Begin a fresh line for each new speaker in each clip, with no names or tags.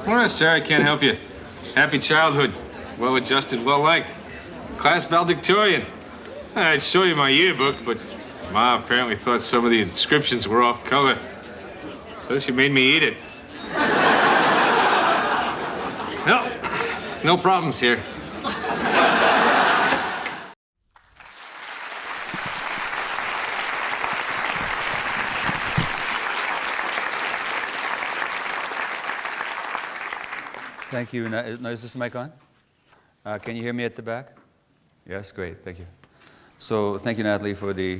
Well, sir, I can't help you. Happy childhood. Well-adjusted, well-liked. Class valedictorian. I'd show you my yearbook, but Ma apparently thought some of the inscriptions were off color. So she made me eat it. No problems here.
Thank you. Now, is this mic on? Can you hear me at the back? Yes, great. Thank you. So thank you, Natalie, for the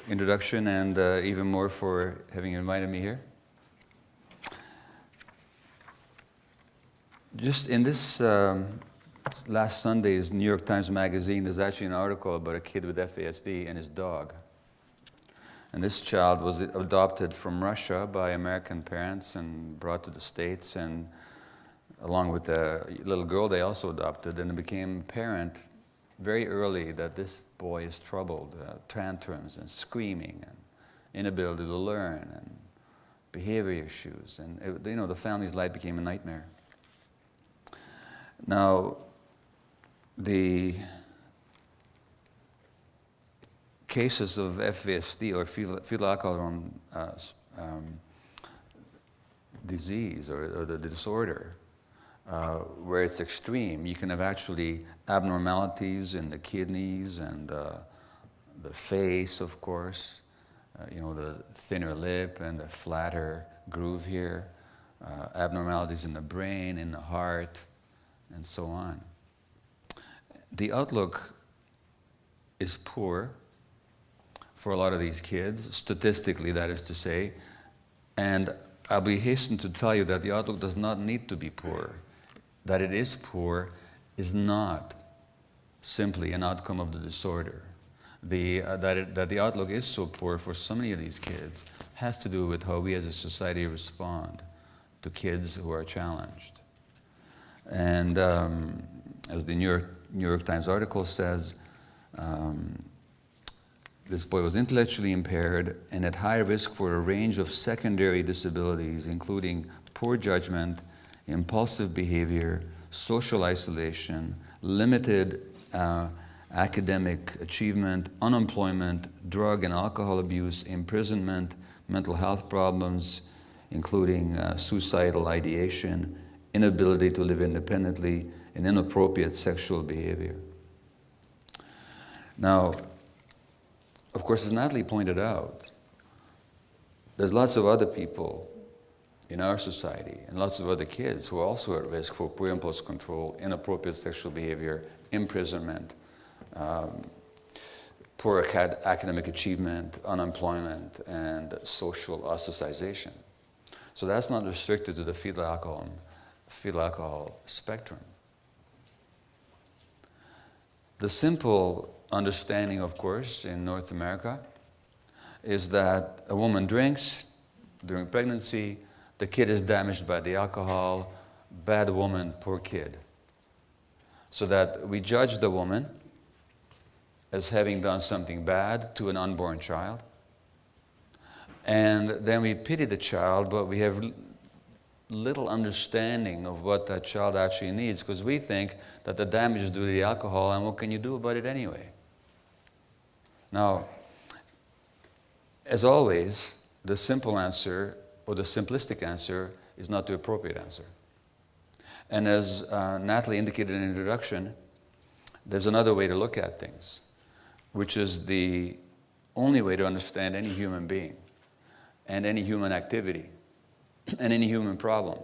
introduction and even more for having invited me here. Just in this last Sunday's New York Times Magazine, there's actually an article about a kid with FASD and his dog. And this child was adopted from Russia by American parents and brought to the States, and along with the little girl they also adopted, and it became apparent very early that this boy is troubled, tantrums and screaming and inability to learn and behavior issues. And the family's life became a nightmare. Now, the cases of FASD, or fetal alcohol disease, or the disorder, where it's extreme, you can have actually abnormalities in the kidneys and the face, of course, the thinner lip and the flatter groove here, abnormalities in the brain, in the heart, and so on. The outlook is poor for a lot of these kids, statistically, that is to say, and I'll be hastened to tell you that the outlook does not need to be poor. That it is poor is not simply an outcome of the disorder. That the outlook is so poor for so many of these kids has to do with how we as a society respond to kids who are challenged. And as the New York Times article says, this boy was intellectually impaired and at high risk for a range of secondary disabilities, including poor judgment, impulsive behavior, social isolation, limited academic achievement, unemployment, drug and alcohol abuse, imprisonment, mental health problems, including suicidal ideation, inability to live independently, and inappropriate sexual behavior. Now, of course, as Natalie pointed out, there's lots of other people in our society and lots of other kids who are also at risk for poor impulse control, inappropriate sexual behavior, imprisonment, poor academic achievement, unemployment, and social ostracization. So that's not restricted to the fetal alcohol spectrum. The simple understanding, of course, in North America is that a woman drinks during pregnancy, the kid is damaged by the alcohol, bad woman, poor kid. So that we judge the woman as having done something bad to an unborn child, and then we pity the child, but we have little understanding of what that child actually needs, because we think that the damage is due to the alcohol, and what can you do about it anyway? Now, as always, the simple answer, or the simplistic answer, is not the appropriate answer. And as Natalie indicated in the introduction, there's another way to look at things, which is the only way to understand any human being, and any human activity, and any human problem,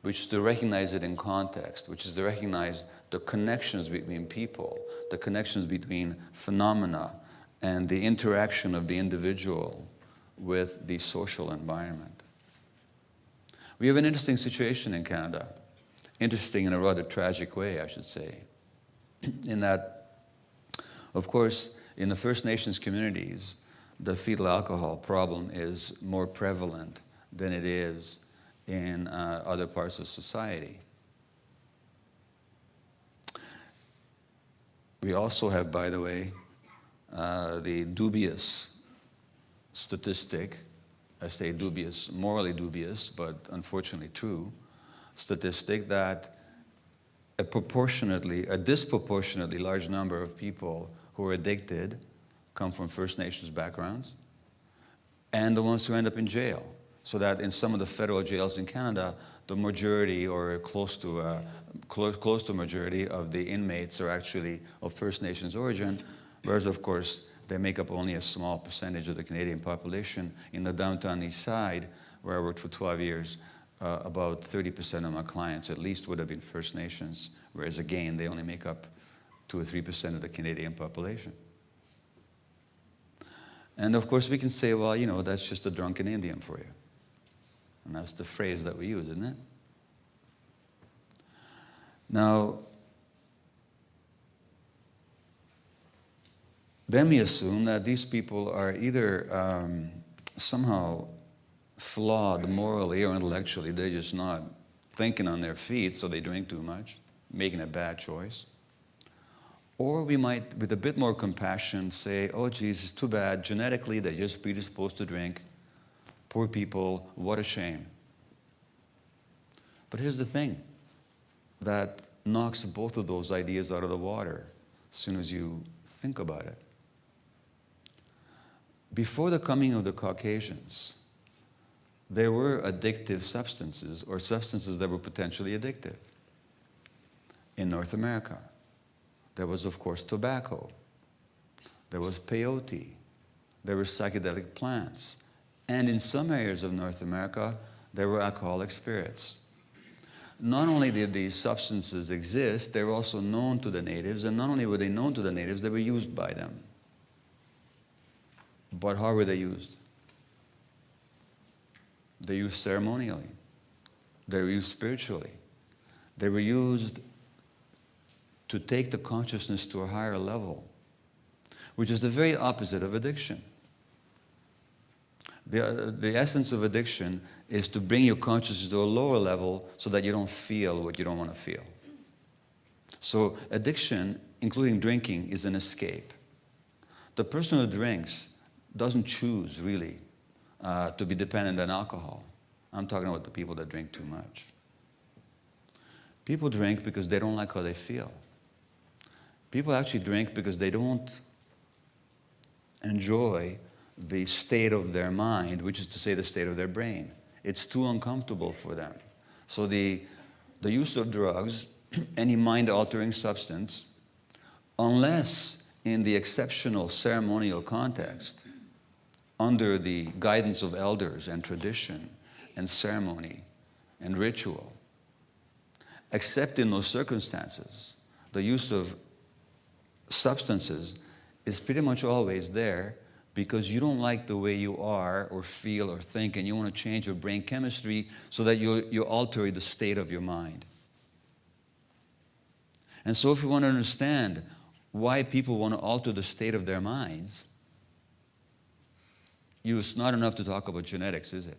which is to recognize it in context, which is to recognize the connections between people, the connections between phenomena, and the interaction of the individual with the social environment. We have an interesting situation in Canada, interesting in a rather tragic way, I should say, in that, of course, in the First Nations communities, the fetal alcohol problem is more prevalent than it is in other parts of society. We also have, by the way, the dubious statistic, I say dubious, morally dubious, but unfortunately true, statistic that a disproportionately large number of people who are addicted come from First Nations backgrounds, and the ones who end up in jail. So that in some of the federal jails in Canada, the majority or close to majority of the inmates are actually of First Nations origin, whereas of course they make up only a small percentage of the Canadian population. In the downtown east side, where I worked for 12 years, about 30% of my clients at least would have been First Nations, whereas again, they only make up 2 or 3% of the Canadian population. And of course we can say, well, you know, that's just a drunken Indian for you. And that's the phrase that we use, isn't it? Now, then we assume that these people are either somehow flawed morally or intellectually. They're just not thinking on their feet, so they drink too much, making a bad choice. Or we might, with a bit more compassion, say, oh, geez, it's too bad. Genetically, they're just predisposed to drink. Poor people, what a shame. But here's the thing that knocks both of those ideas out of the water as soon as you think about it. Before the coming of the Caucasians, there were addictive substances or substances that were potentially addictive. In North America, there was, of course, tobacco. There was peyote. There were psychedelic plants. And in some areas of North America, there were alcoholic spirits. Not only did these substances exist, they were also known to the natives, and not only were they known to the natives, they were used by them. But how were they used? They were used ceremonially. They were used spiritually. They were used to take the consciousness to a higher level, which is the very opposite of addiction. The essence of addiction is to bring your consciousness to a lower level so that you don't feel what you don't want to feel. So addiction, including drinking, is an escape. The person who drinks doesn't choose, really, to be dependent on alcohol. I'm talking about the people that drink too much. People drink because they don't like how they feel. People actually drink because they don't enjoy the state of their mind, which is to say the state of their brain. It's too uncomfortable for them. So the use of drugs, any mind-altering substance, unless in the exceptional ceremonial context, under the guidance of elders and tradition and ceremony and ritual, except in those circumstances, the use of substances is pretty much always there because you don't like the way you are or feel or think, and you want to change your brain chemistry so that you alter the state of your mind. And so if you want to understand why people want to alter the state of their minds, it's not enough to talk about genetics, is it?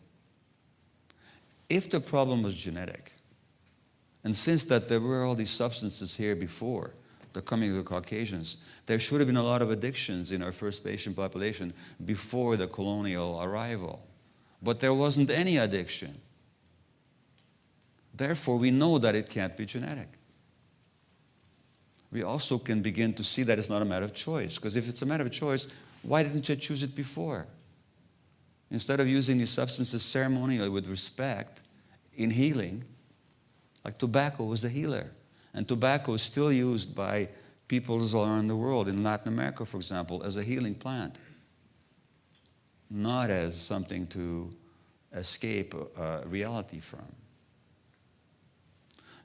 If the problem was genetic, and since that there were all these substances here before the coming of the Caucasians, there should have been a lot of addictions in our First Nation population before the colonial arrival. But there wasn't any addiction. Therefore, we know that it can't be genetic. We also can begin to see that it's not a matter of choice, because if it's a matter of choice, why didn't you choose it before? Instead of using these substances ceremonially with respect in healing, like tobacco was a healer. And tobacco is still used by peoples all around the world, in Latin America, for example, as a healing plant, not as something to escape reality from.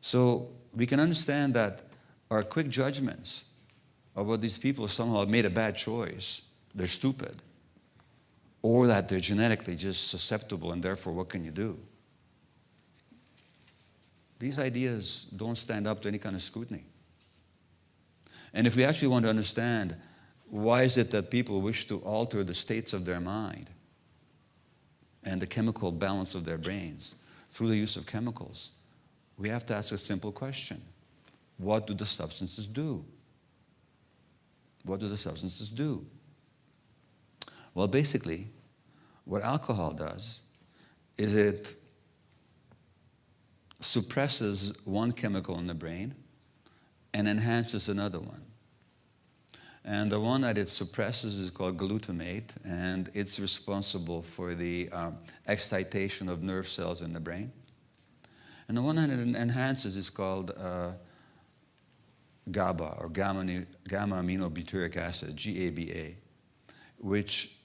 So we can understand that our quick judgments about these people somehow made a bad choice, they're stupid, or that they're genetically just susceptible and therefore what can you do? These ideas don't stand up to any kind of scrutiny. And if we actually want to understand why is it that people wish to alter the states of their mind and the chemical balance of their brains through the use of chemicals, we have to ask a simple question. What do the substances do? What do the substances do? Well, basically, what alcohol does is it suppresses one chemical in the brain and enhances another one. And the one that it suppresses is called glutamate, and it's responsible for the excitation of nerve cells in the brain. And the one that it enhances is called GABA, or gamma-aminobutyric acid, GABA, which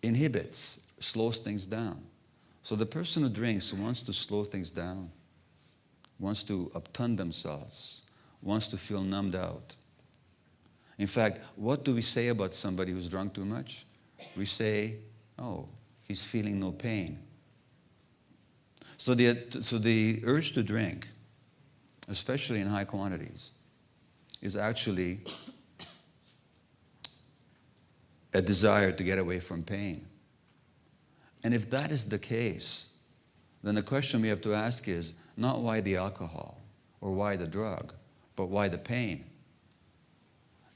inhibits, slows things down. So the person who drinks wants to slow things down, wants to upturn themselves, wants to feel numbed out. In fact, what do we say about somebody who's drunk too much? We say, oh, he's feeling no pain. So the urge to drink, especially in high quantities, is actually a desire to get away from pain. And if that is the case, then the question we have to ask is not why the alcohol or why the drug, but why the pain?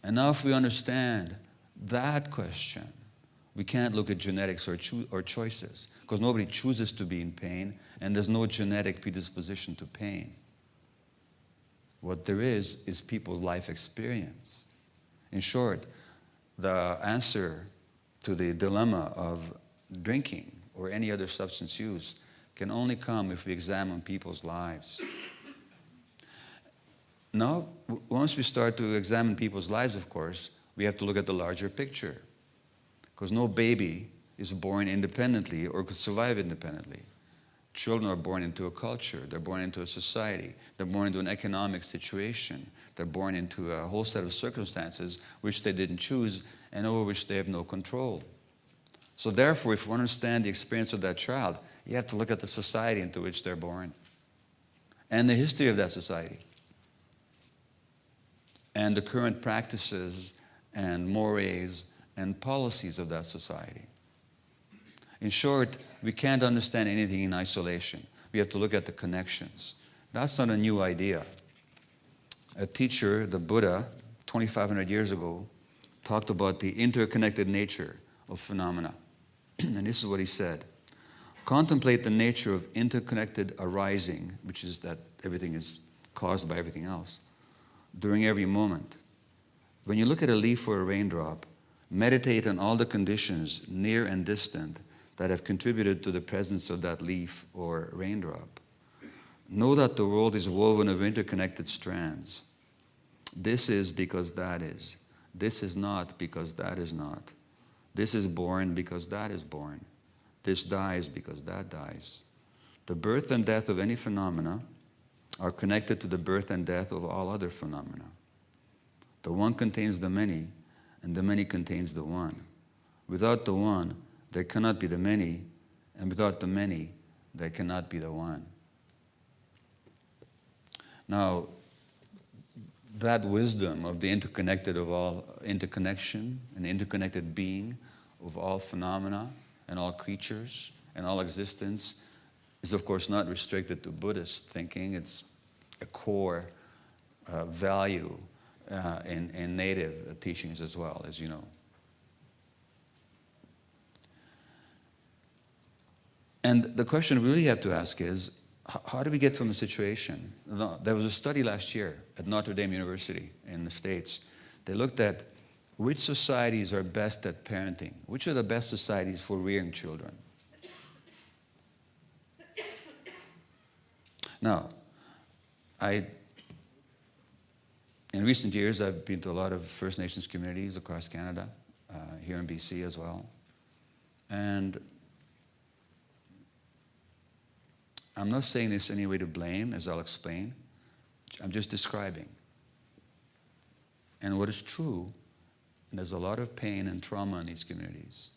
And now if we understand that question, we can't look at genetics or choices, because nobody chooses to be in pain, and there's no genetic predisposition to pain. What there is people's life experience. In short, the answer to the dilemma of drinking or any other substance use can only come if we examine people's lives. Now, once we start to examine people's lives, of course, we have to look at the larger picture, because no baby is born independently or could survive independently. Children are born into a culture, they're born into a society, they're born into an economic situation, they're born into a whole set of circumstances which they didn't choose and over which they have no control. So therefore, if you understand the experience of that child, you have to look at the society into which they're born and the history of that society and the current practices and mores and policies of that society. In short, we can't understand anything in isolation. We have to look at the connections. That's not a new idea. A teacher, the Buddha, 2,500 years ago, talked about the interconnected nature of phenomena. And this is what he said. Contemplate the nature of interconnected arising, which is that everything is caused by everything else, during every moment. When you look at a leaf or a raindrop, meditate on all the conditions, near and distant, that have contributed to the presence of that leaf or raindrop. Know that the world is woven of interconnected strands. This is because that is. This is not because that is not. This is born because that is born. This dies because that dies. The birth and death of any phenomena are connected to the birth and death of all other phenomena. The one contains the many, and the many contains the one. Without the one, there cannot be the many, and without the many, there cannot be the one. Now, that wisdom of the interconnected of all interconnection and interconnected being of all phenomena and all creatures and all existence is, of course, not restricted to Buddhist thinking. It's a core value in native teachings as well, as you know. And the question we really have to ask is, how do we get from a situation? There was a study last year at Notre Dame University in the States. They looked at which societies are best at parenting, which are the best societies for rearing children. Now, in recent years, I've been to a lot of First Nations communities across Canada, here in BC as well. And I'm not saying this any way to blame, as I'll explain. I'm just describing. And what is true, and there's a lot of pain and trauma in these communities.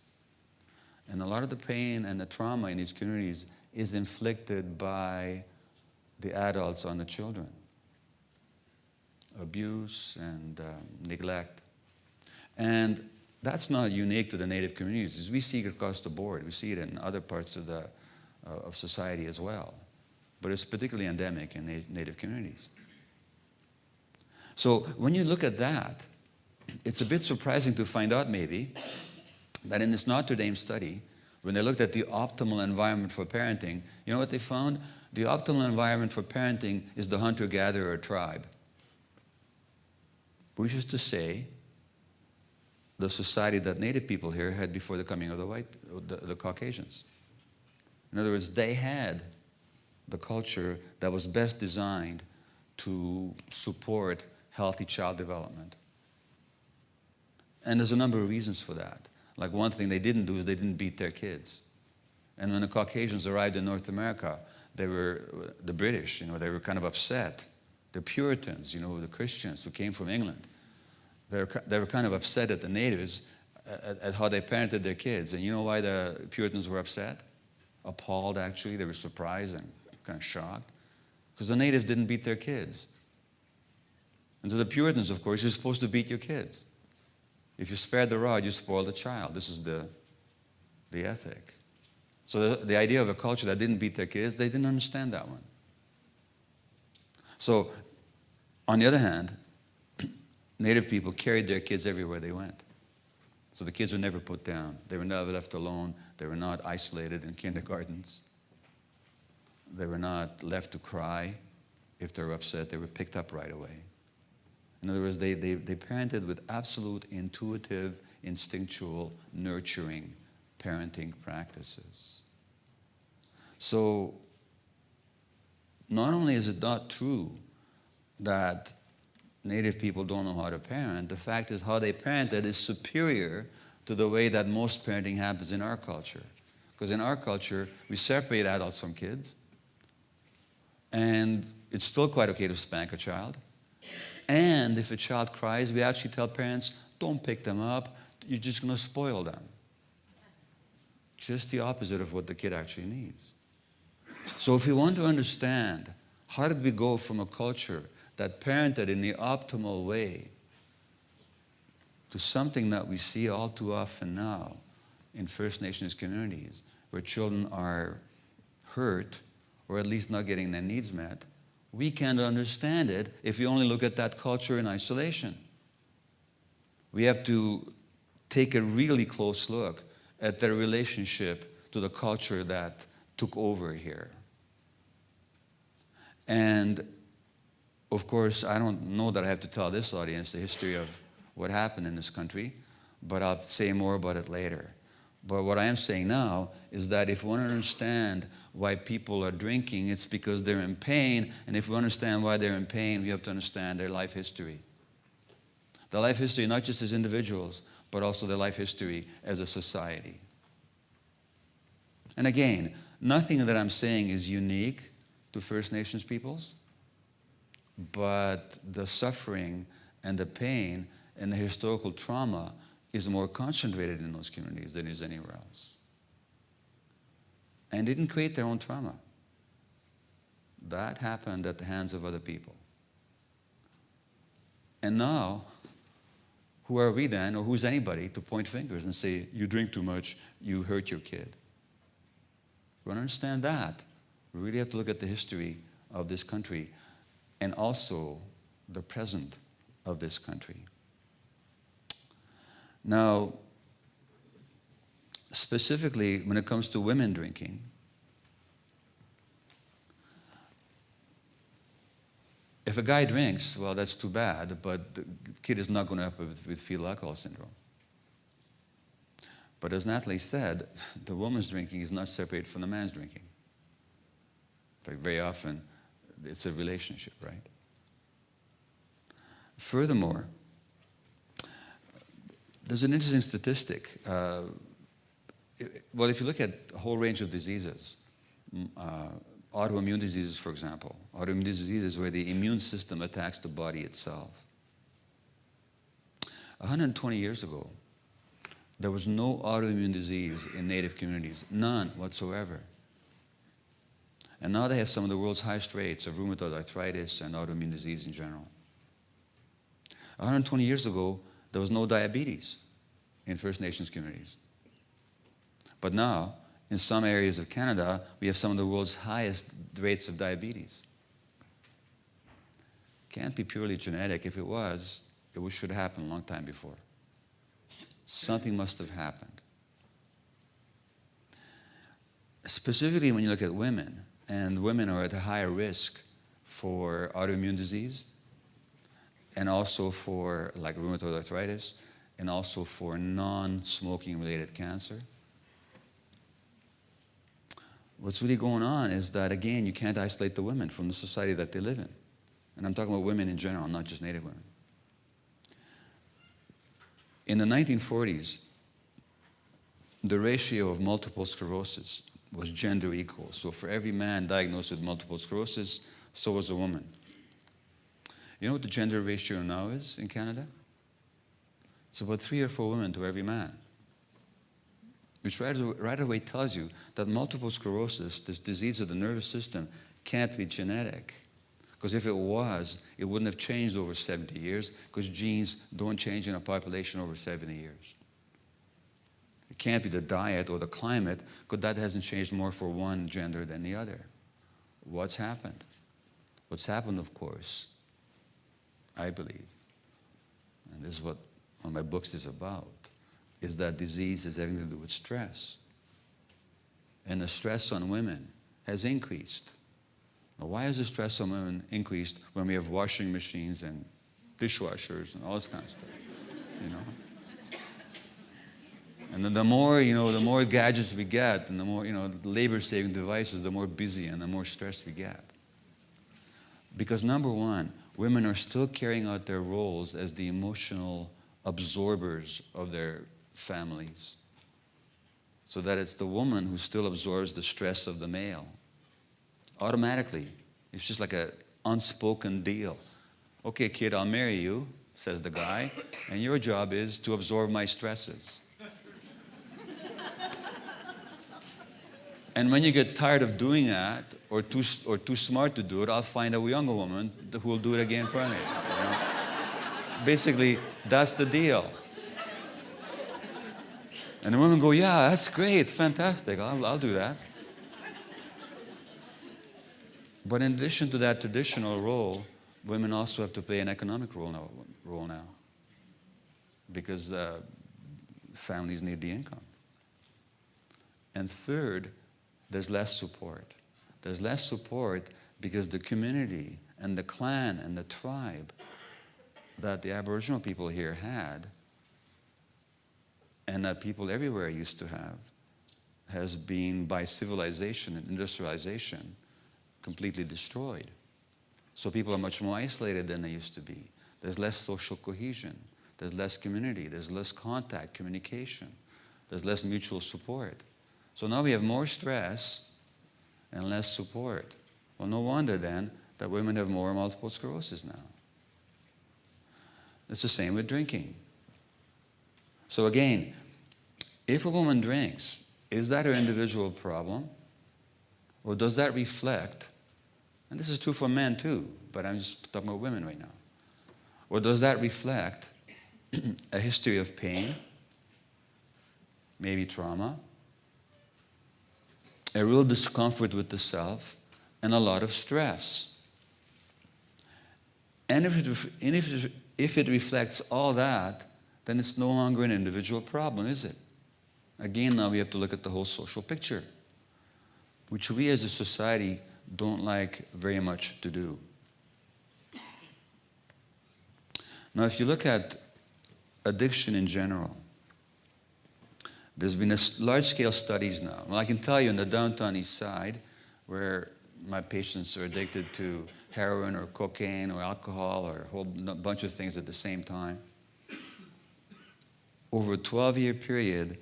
And a lot of the pain and the trauma in these communities is inflicted by the adults on the children. Abuse and neglect. And that's not unique to the Native communities. We see it across the board. We see it in other parts of society as well. But it's particularly endemic in Native communities. So when you look at that, it's a bit surprising to find out maybe that in this Notre Dame study, when they looked at the optimal environment for parenting, you know what they found? The optimal environment for parenting is the hunter-gatherer tribe, which is to say, the society that native people here had before the coming of the Caucasians. In other words, they had the culture that was best designed to support healthy child development. And there's a number of reasons for that. Like one thing they didn't do is they didn't beat their kids. And when the Caucasians arrived in North America, they were, the British, they were kind of upset. The Puritans, the Christians who came from England, they were kind of upset at the natives, at how they parented their kids. And you know why the Puritans were upset? Appalled, actually. They were surprised and kind of shocked. Because the natives didn't beat their kids. And to the Puritans, of course, you're supposed to beat your kids. If you spare the rod, you spoil the child. This is the ethic. So the idea of a culture that didn't beat their kids, they didn't understand that one. So, on the other hand, native people carried their kids everywhere they went. So the kids were never put down. They were never left alone. They were not isolated in kindergartens. They were not left to cry if they were upset. They were picked up right away. In other words, they parented with absolute intuitive, instinctual, nurturing parenting practices. So, not only is it not true that native people don't know how to parent, the fact is how they parented is superior to the way that most parenting happens in our culture. Because in our culture, we separate adults from kids, and it's still quite okay to spank a child. And if a child cries, we actually tell parents, don't pick them up, you're just going to spoil them. Just the opposite of what the kid actually needs. So if we want to understand how did we go from a culture that parented in the optimal way to something that we see all too often now in First Nations communities, where children are hurt or at least not getting their needs met, we can't understand it if we only look at that culture in isolation. We have to take a really close look at their relationship to the culture that took over here. And of course, I don't know that I have to tell this audience the history of what happened in this country, but I'll say more about it later. But what I am saying now is that if we want to understand why people are drinking, it's because they're in pain, and if we understand why they're in pain, we have to understand their life history. Their life history, not just as individuals, but also their life history as a society. And again, nothing that I'm saying is unique to First Nations peoples, but the suffering and the pain and the historical trauma is more concentrated in those communities than is anywhere else. And they didn't create their own trauma. That happened at the hands of other people. And now, who are we then, or who's anybody, to point fingers and say, you drink too much, you hurt your kid? We want to understand that. We really have to look at the history of this country and also the present of this country. Now, specifically when it comes to women drinking, if a guy drinks, well, that's too bad, but the kid is not going to end up with fetal alcohol syndrome. But as Natalie said, the woman's drinking is not separated from the man's drinking. In fact, very often, it's a relationship, right? Furthermore, there's an interesting statistic. Well, if you look at a whole range of diseases, autoimmune diseases, for example, autoimmune diseases where the immune system attacks the body itself. 120 years ago, there was no autoimmune disease in native communities, none whatsoever. And now they have some of the world's highest rates of rheumatoid arthritis and autoimmune disease in general. 120 years ago, there was no diabetes in First Nations communities. But now, in some areas of Canada, we have some of the world's highest rates of diabetes. Can't be purely genetic. If it was, it should happen a long time before. Something must have happened. Specifically, when you look at women, And women are at a higher risk for autoimmune disease, and also for like rheumatoid arthritis, and also for non-smoking related cancer. What's really going on is that, again, you can't isolate the women from the society that they live in. And I'm talking about women in general, not just Native women. In the 1940s, the ratio of multiple sclerosis was gender equal. So for every man diagnosed with multiple sclerosis, so was a woman. You know what the gender ratio now is in Canada? It's about 3 or 4 women to every man. Which right away tells you that multiple sclerosis, this disease of the nervous system, can't be genetic. Because if it was, it wouldn't have changed over 70 years, because genes don't change in a population over 70 years. It can't be the diet or the climate, because that hasn't changed more for one gender than the other. What's happened? What's happened, of course, I believe, and this is what one of my books is about, is that disease has everything to do with stress. And the stress on women has increased. Now, why has the stress on women increased when we have washing machines and dishwashers and all this kind of stuff? You know? And then the more gadgets we get, and the more, the labor-saving devices, the more busy and the more stressed we get. Because number one, women are still carrying out their roles as the emotional absorbers of their families. So that it's the woman who still absorbs the stress of the male. Automatically. It's just like an unspoken deal. Okay, kid, I'll marry you, says the guy, and your job is to absorb my stresses. And when you get tired of doing that, or too smart to do it, I'll find a younger woman who will do it again for me. You know? Basically, that's the deal. And the women go, yeah, that's great, fantastic, I'll do that. But in addition to that traditional role, women also have to play an economic role now. Because families need the income. And third, there's less support. There's less support because the community and the clan and the tribe that the Aboriginal people here had, and that people everywhere used to have, has been, by civilization and industrialization, completely destroyed. So people are much more isolated than they used to be. There's less social cohesion. There's less community. There's less contact, communication. There's less mutual support. So now we have more stress and less support. Well, no wonder then that women have more multiple sclerosis now. It's the same with drinking. So again, if a woman drinks, is that her individual problem? Or does that reflect, and this is true for men too, but I'm just talking about women right now, or does that reflect a history of pain, maybe trauma, a real discomfort with the self, and a lot of stress? And if it reflects all that, then it's no longer an individual problem, is it? Again, now we have to look at the whole social picture, which we as a society don't like very much to do. Now, if you look at addiction in general, there's been large-scale studies now. Well, I can tell you in the downtown east side, where my patients are addicted to heroin or cocaine or alcohol or a whole bunch of things at the same time, over a 12-year period,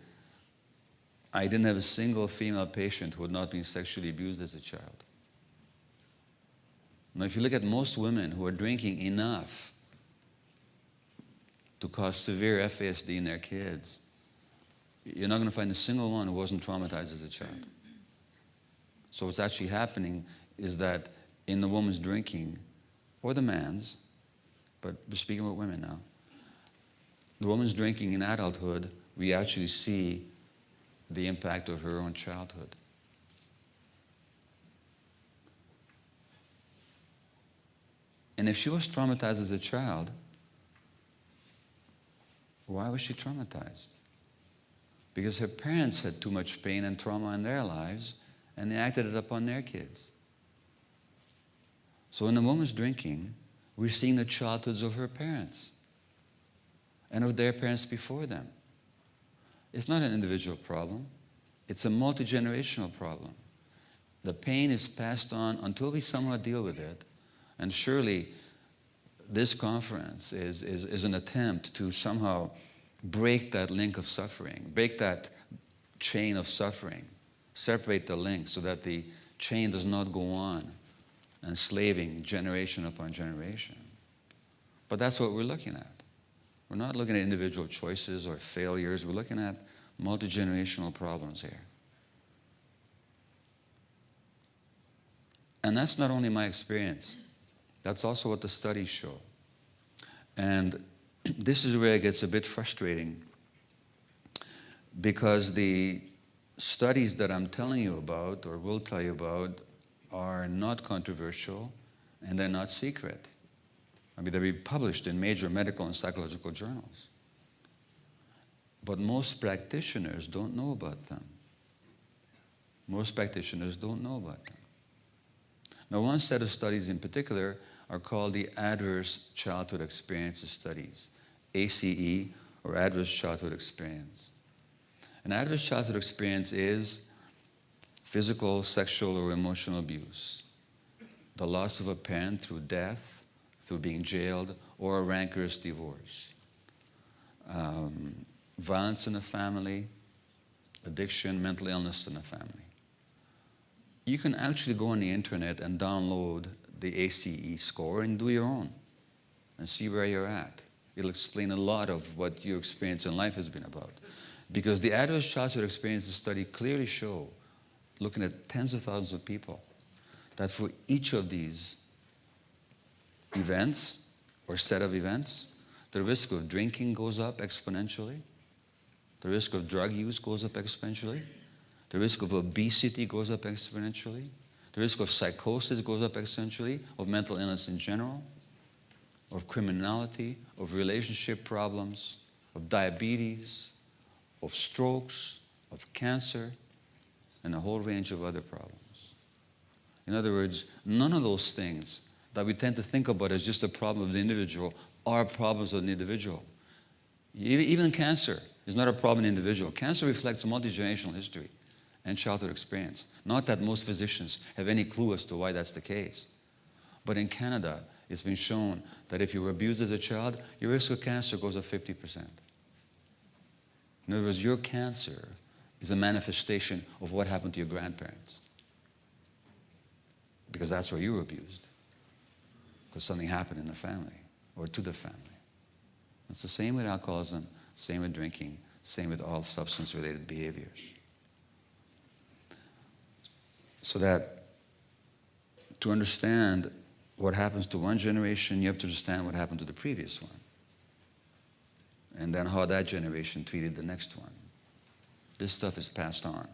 I didn't have a single female patient who had not been sexually abused as a child. Now, if you look at most women who are drinking enough to cause severe FASD in their kids, you're not going to find a single one who wasn't traumatized as a child. So what's actually happening is that in the woman's drinking, or the man's, but we're speaking about women now, the woman's drinking in adulthood, we actually see the impact of her own childhood. And if she was traumatized as a child, why was she traumatized? Because her parents had too much pain and trauma in their lives, and they acted it upon their kids. So when a woman's drinking, we're seeing the childhoods of her parents and of their parents before them. It's not an individual problem. It's a multi-generational problem. The pain is passed on until we somehow deal with it. And surely this conference is an attempt to somehow break that link of suffering, break that chain of suffering, separate the link so that the chain does not go on, enslaving generation upon generation. But that's what we're looking at. We're not looking at individual choices or failures. We're looking at multi-generational problems here. And that's not only my experience. That's also what the studies show. And this is where it gets a bit frustrating, because the studies that I'm telling you about, or will tell you about, are not controversial and they're not secret. I mean, they'll be published in major medical and psychological journals. But most practitioners don't know about them. Most practitioners don't know about them. Now, one set of studies in particular are called the Adverse Childhood Experiences Studies, ACE, or Adverse Childhood Experience. An adverse childhood experience is physical, sexual, or emotional abuse, the loss of a parent through death, through being jailed, or a rancorous divorce, violence in the family, addiction, mental illness in the family. You can actually go on the internet and download the ACE score and do your own and see where you're at. It'll explain a lot of what your experience in life has been about. Because the adverse childhood experiences study clearly show, looking at tens of thousands of people, that for each of these events or set of events, the risk of drinking goes up exponentially, the risk of drug use goes up exponentially, the risk of obesity goes up exponentially, the risk of psychosis goes up exponentially, of mental illness in general, of criminality, of relationship problems, of diabetes, of strokes, of cancer, and a whole range of other problems. In other words, none of those things that we tend to think about as just a problem of the individual are problems of the individual. Even cancer is not a problem in the individual. Cancer reflects multi-generational history and childhood experience. Not that most physicians have any clue as to why that's the case. But in Canada, it's been shown that if you were abused as a child, your risk of cancer goes up 50%. In other words, your cancer is a manifestation of what happened to your grandparents. Because that's where you were abused. Because something happened in the family or to the family. It's the same with alcoholism, same with drinking, same with all substance-related behaviors. So that to understand what happens to one generation, you have to understand what happened to the previous one. And then how that generation treated the next one. This stuff is passed on.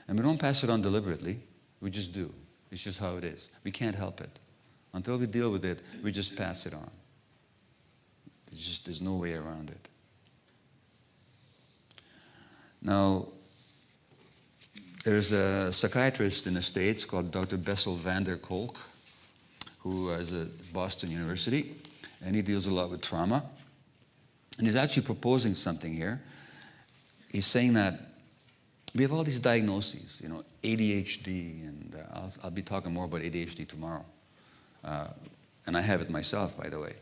And we don't pass it on deliberately, we just do. It's just how it is. We can't help it. Until we deal with it, we just pass it on. There's no way around it. Now, there's a psychiatrist in the States called Dr. Bessel van der Kolk, who is at Boston University, and he deals a lot with trauma. And he's actually proposing something here. He's saying that we have all these diagnoses, ADHD, and I'll be talking more about ADHD tomorrow. And I have it myself, by the way,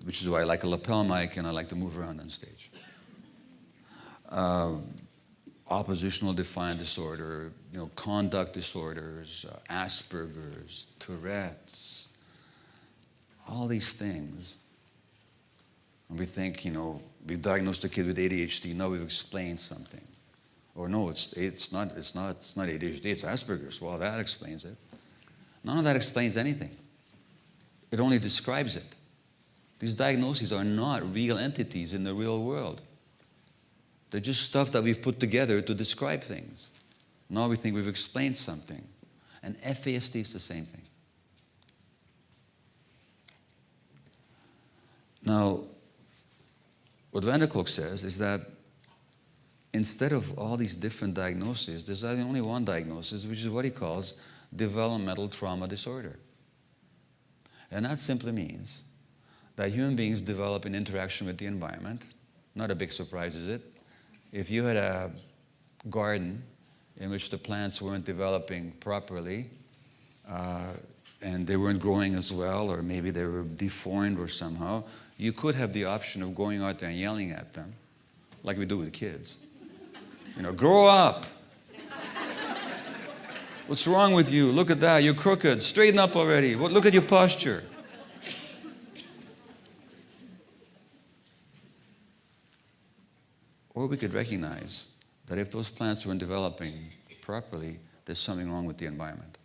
which is why I like a lapel mic and I like to move around on stage. Oppositional defiant disorder, conduct disorders, Asperger's, Tourette's, all these things. And we think, we've diagnosed a kid with ADHD, now we've explained something. Or no, it's not ADHD, it's Asperger's. Well, that explains it. None of that explains anything. It only describes it. These diagnoses are not real entities in the real world. They're just stuff that we've put together to describe things. Now we think we've explained something. And FASD is the same thing. Now, what Van der Kolk says is that instead of all these different diagnoses, there's only one diagnosis, which is what he calls developmental trauma disorder. And that simply means that human beings develop in interaction with the environment. Not a big surprise, is it? If you had a garden in which the plants weren't developing properly, and they weren't growing as well, or maybe they were deformed or somehow, you could have the option of going out there and yelling at them, like we do with kids. You know, grow up. What's wrong with you? Look at that, you're crooked. Straighten up already. Look at your posture. Or we could recognize that if those plants weren't developing properly, there's something wrong with the environment.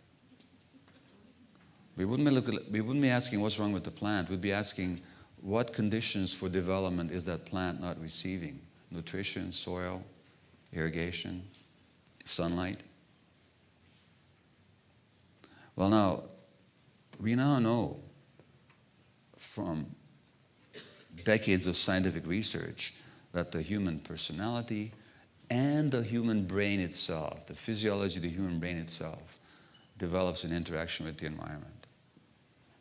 We wouldn't be asking what's wrong with the plant. We'd be asking what conditions for development is that plant not receiving? Nutrition, soil, irrigation, sunlight. Well, now, we now know from decades of scientific research that the human personality and the human brain itself, the physiology of the human brain itself, develops in interaction with the environment.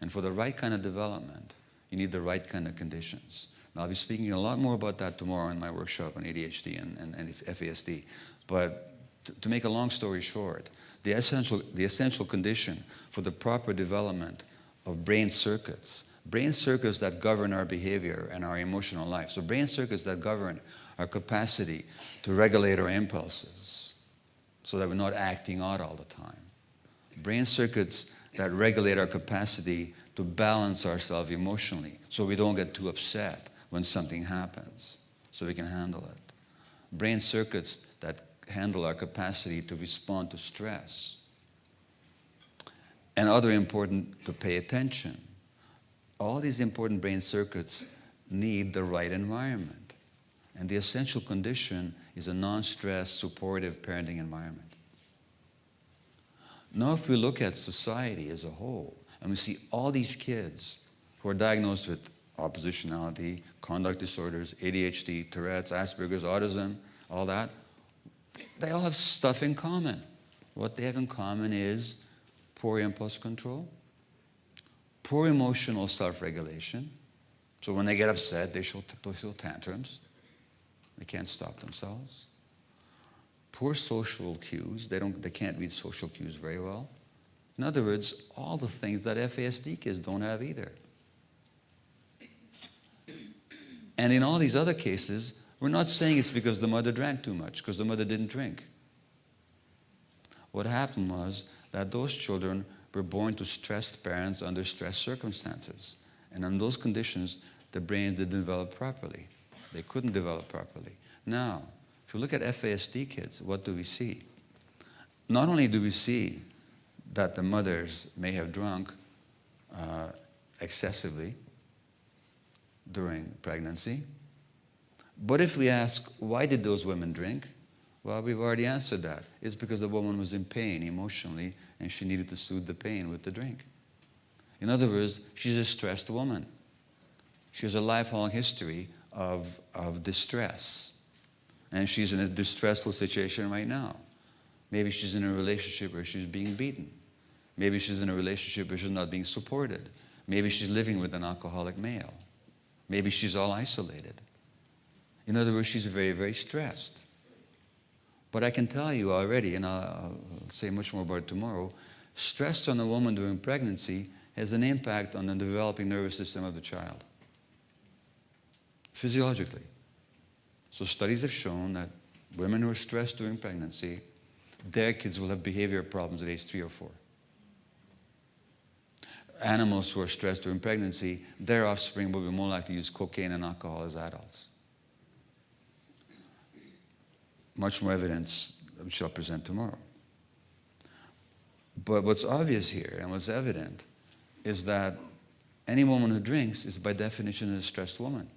And for the right kind of development, you need the right kind of conditions. Now, I'll be speaking a lot more about that tomorrow in my workshop on ADHD and FASD. But to make a long story short, the essential condition for the proper development of brain circuits that govern our behavior and our emotional life. So brain circuits that govern our capacity to regulate our impulses so that we're not acting out all the time. Brain circuits that regulate our capacity to balance ourselves emotionally so we don't get too upset when something happens, so we can handle it. Brain circuits that handle our capacity to respond to stress. And other important to pay attention. All these important brain circuits need the right environment. And the essential condition is a non-stress, supportive parenting environment. Now, if we look at society as a whole, and we see all these kids who are diagnosed with oppositionality, conduct disorders, ADHD, Tourette's, Asperger's, autism, all that, they all have stuff in common. What they have in common is poor impulse control, poor emotional self-regulation. So when they get upset, they show tantrums. They can't stop themselves. Poor social cues. They can't read social cues very well. In other words, all the things that FASD kids don't have either. And in all these other cases, we're not saying it's because the mother drank too much, because the mother didn't drink. What happened was that those children were born to stressed parents under stressed circumstances. And in those conditions, the brains didn't develop properly. They couldn't develop properly. Now, if you look at FASD kids, what do we see? Not only do we see that the mothers may have drunk excessively during pregnancy, but if we ask, why did those women drink? Well, we've already answered that. It's because the woman was in pain emotionally and she needed to soothe the pain with the drink. In other words, she's a stressed woman. She has a lifelong history of distress. And she's in a distressful situation right now. Maybe she's in a relationship where she's being beaten. Maybe she's in a relationship where she's not being supported. Maybe she's living with an alcoholic male. Maybe she's all isolated. In other words, she's very, very stressed. But I can tell you already, and I'll say much more about it tomorrow, stress on a woman during pregnancy has an impact on the developing nervous system of the child, physiologically. So studies have shown that women who are stressed during pregnancy, their kids will have behavior problems at age 3 or 4. Animals who are stressed during pregnancy, their offspring will be more likely to use cocaine and alcohol as adults. Much more evidence which I'll present tomorrow. But what's obvious here and what's evident is that any woman who drinks is by definition a stressed woman.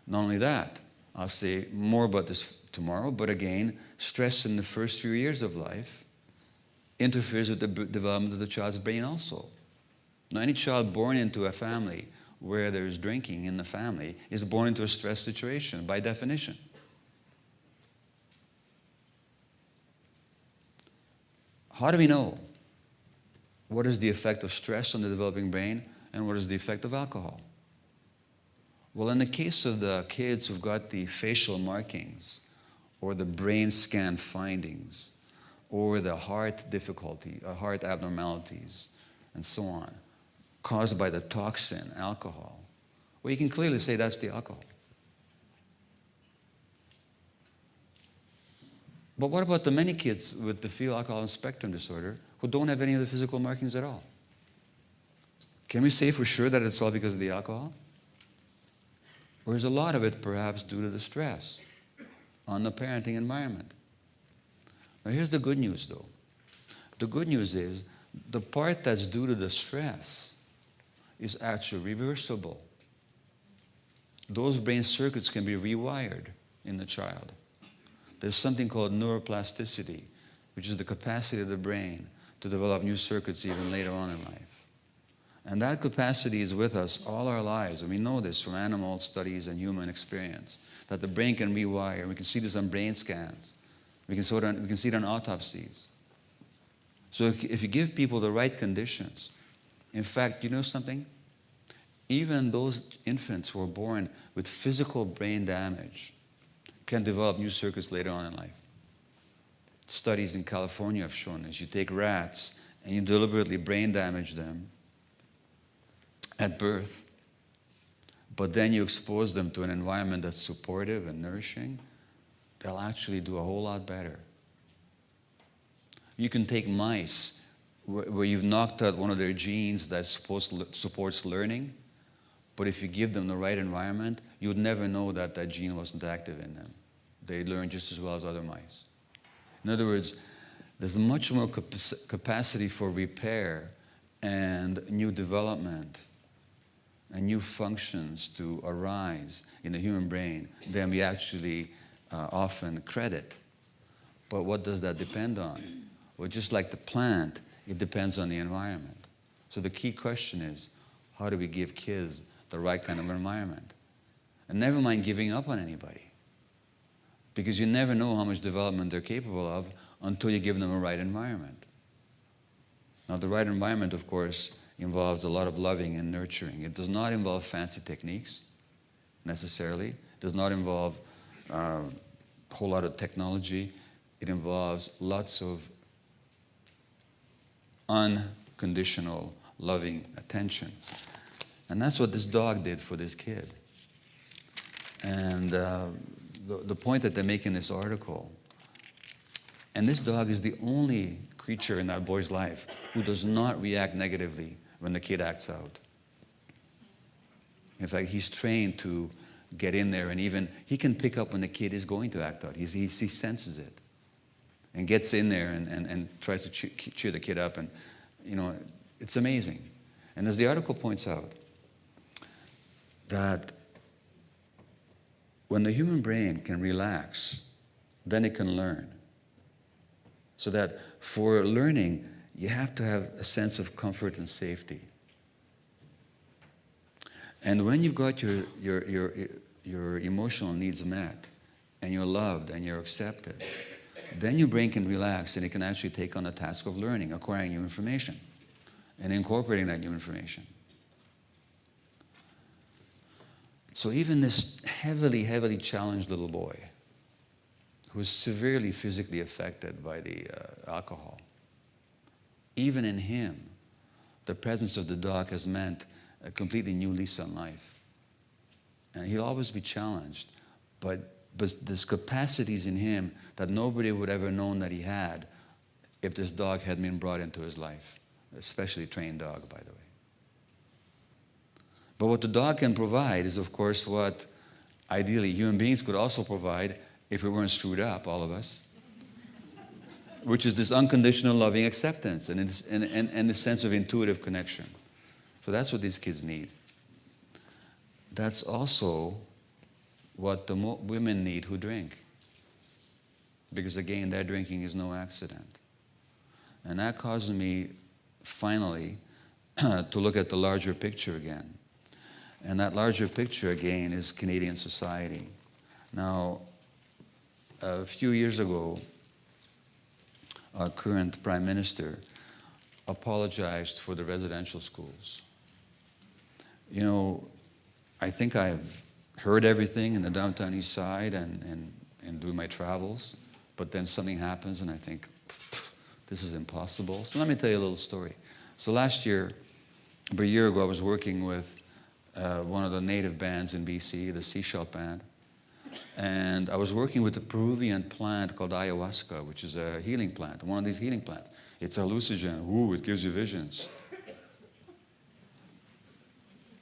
Not only that, I'll say more about this tomorrow, but again, stress in the first few years of life interferes with the development of the child's brain also. Now, any child born into a family where there's drinking in the family is born into a stress situation by definition. How do we know what is the effect of stress on the developing brain and what is the effect of alcohol? Well, in the case of the kids who've got the facial markings or the brain scan findings or the heart difficulty, heart abnormalities, and so on, caused by the toxin, alcohol, well, you can clearly say that's the alcohol. But what about the many kids with the fetal alcohol spectrum disorder who don't have any of the physical markings at all? Can we say for sure that it's all because of the alcohol? Or is a lot of it perhaps due to the stress on the parenting environment? Now here's the good news though. The good news is the part that's due to the stress is actually reversible. Those brain circuits can be rewired in the child. There's something called neuroplasticity, which is the capacity of the brain to develop new circuits even later on in life. And that capacity is with us all our lives. And we know this from animal studies and human experience, that the brain can rewire. We can see this on brain scans. We can see it on autopsies. So if you give people the right conditions, in fact, you know something? Even those infants who are born with physical brain damage can develop new circuits later on in life. Studies in California have shown this. You take rats and you deliberately brain damage them at birth, but then you expose them to an environment that's supportive and nourishing, they'll actually do a whole lot better. You can take mice where you've knocked out one of their genes that supports learning, but if you give them the right environment, you would never know that that gene wasn't active in them. They learn just as well as other mice. In other words, there's much more capacity for repair and new development and new functions to arise in the human brain than we actually often credit. But what does that depend on? Well, just like the plant, it depends on the environment. So the key question is, how do we give kids the right kind of environment? And never mind giving up on anybody, because you never know how much development they're capable of until you give them a right environment. Now, the right environment, of course, involves a lot of loving and nurturing. It does not involve fancy techniques, necessarily. It does not involve a whole lot of technology. It involves lots of unconditional, loving attention. And that's what this dog did for this kid. And the point that they make in this article, and this dog is the only creature in that boy's life who does not react negatively when the kid acts out. In fact, he's trained to get in there, and even he can pick up when the kid is going to act out. He senses it and gets in there and tries to cheer the kid up. And, you know, it's amazing. And as the article points out, that when the human brain can relax, then it can learn. So that for learning, you have to have a sense of comfort and safety. And when you've got your emotional needs met, and you're loved and you're accepted, then your brain can relax and it can actually take on the task of learning, acquiring new information, and incorporating that new information. So even this heavily, heavily challenged little boy, who is severely physically affected by the alcohol, even in him, the presence of the dog has meant a completely new lease on life. And he'll always be challenged, but there's capacities in him that nobody would ever known that he had if this dog had been brought into his life, especially a trained dog, by the way. But what the dog can provide is, of course, what ideally human beings could also provide if we weren't screwed up, all of us, which is this unconditional loving acceptance and the sense of intuitive connection. So that's what these kids need. That's also what the women need who drink. Because again, their drinking is no accident. And that causes me, finally, to look at the larger picture again. And that larger picture, again, is Canadian society. Now, a few years ago, our current Prime Minister, apologized for the residential schools. You know, I think I've heard everything in the downtown east side and doing my travels, but then something happens and I think, this is impossible. So let me tell you a little story. So last year, about a year ago, I was working with one of the native bands in BC, the Seashell Band, and I was working with a Peruvian plant called ayahuasca, which is a healing plant, one of these healing plants. It's a hallucinogen. Ooh, it gives you visions.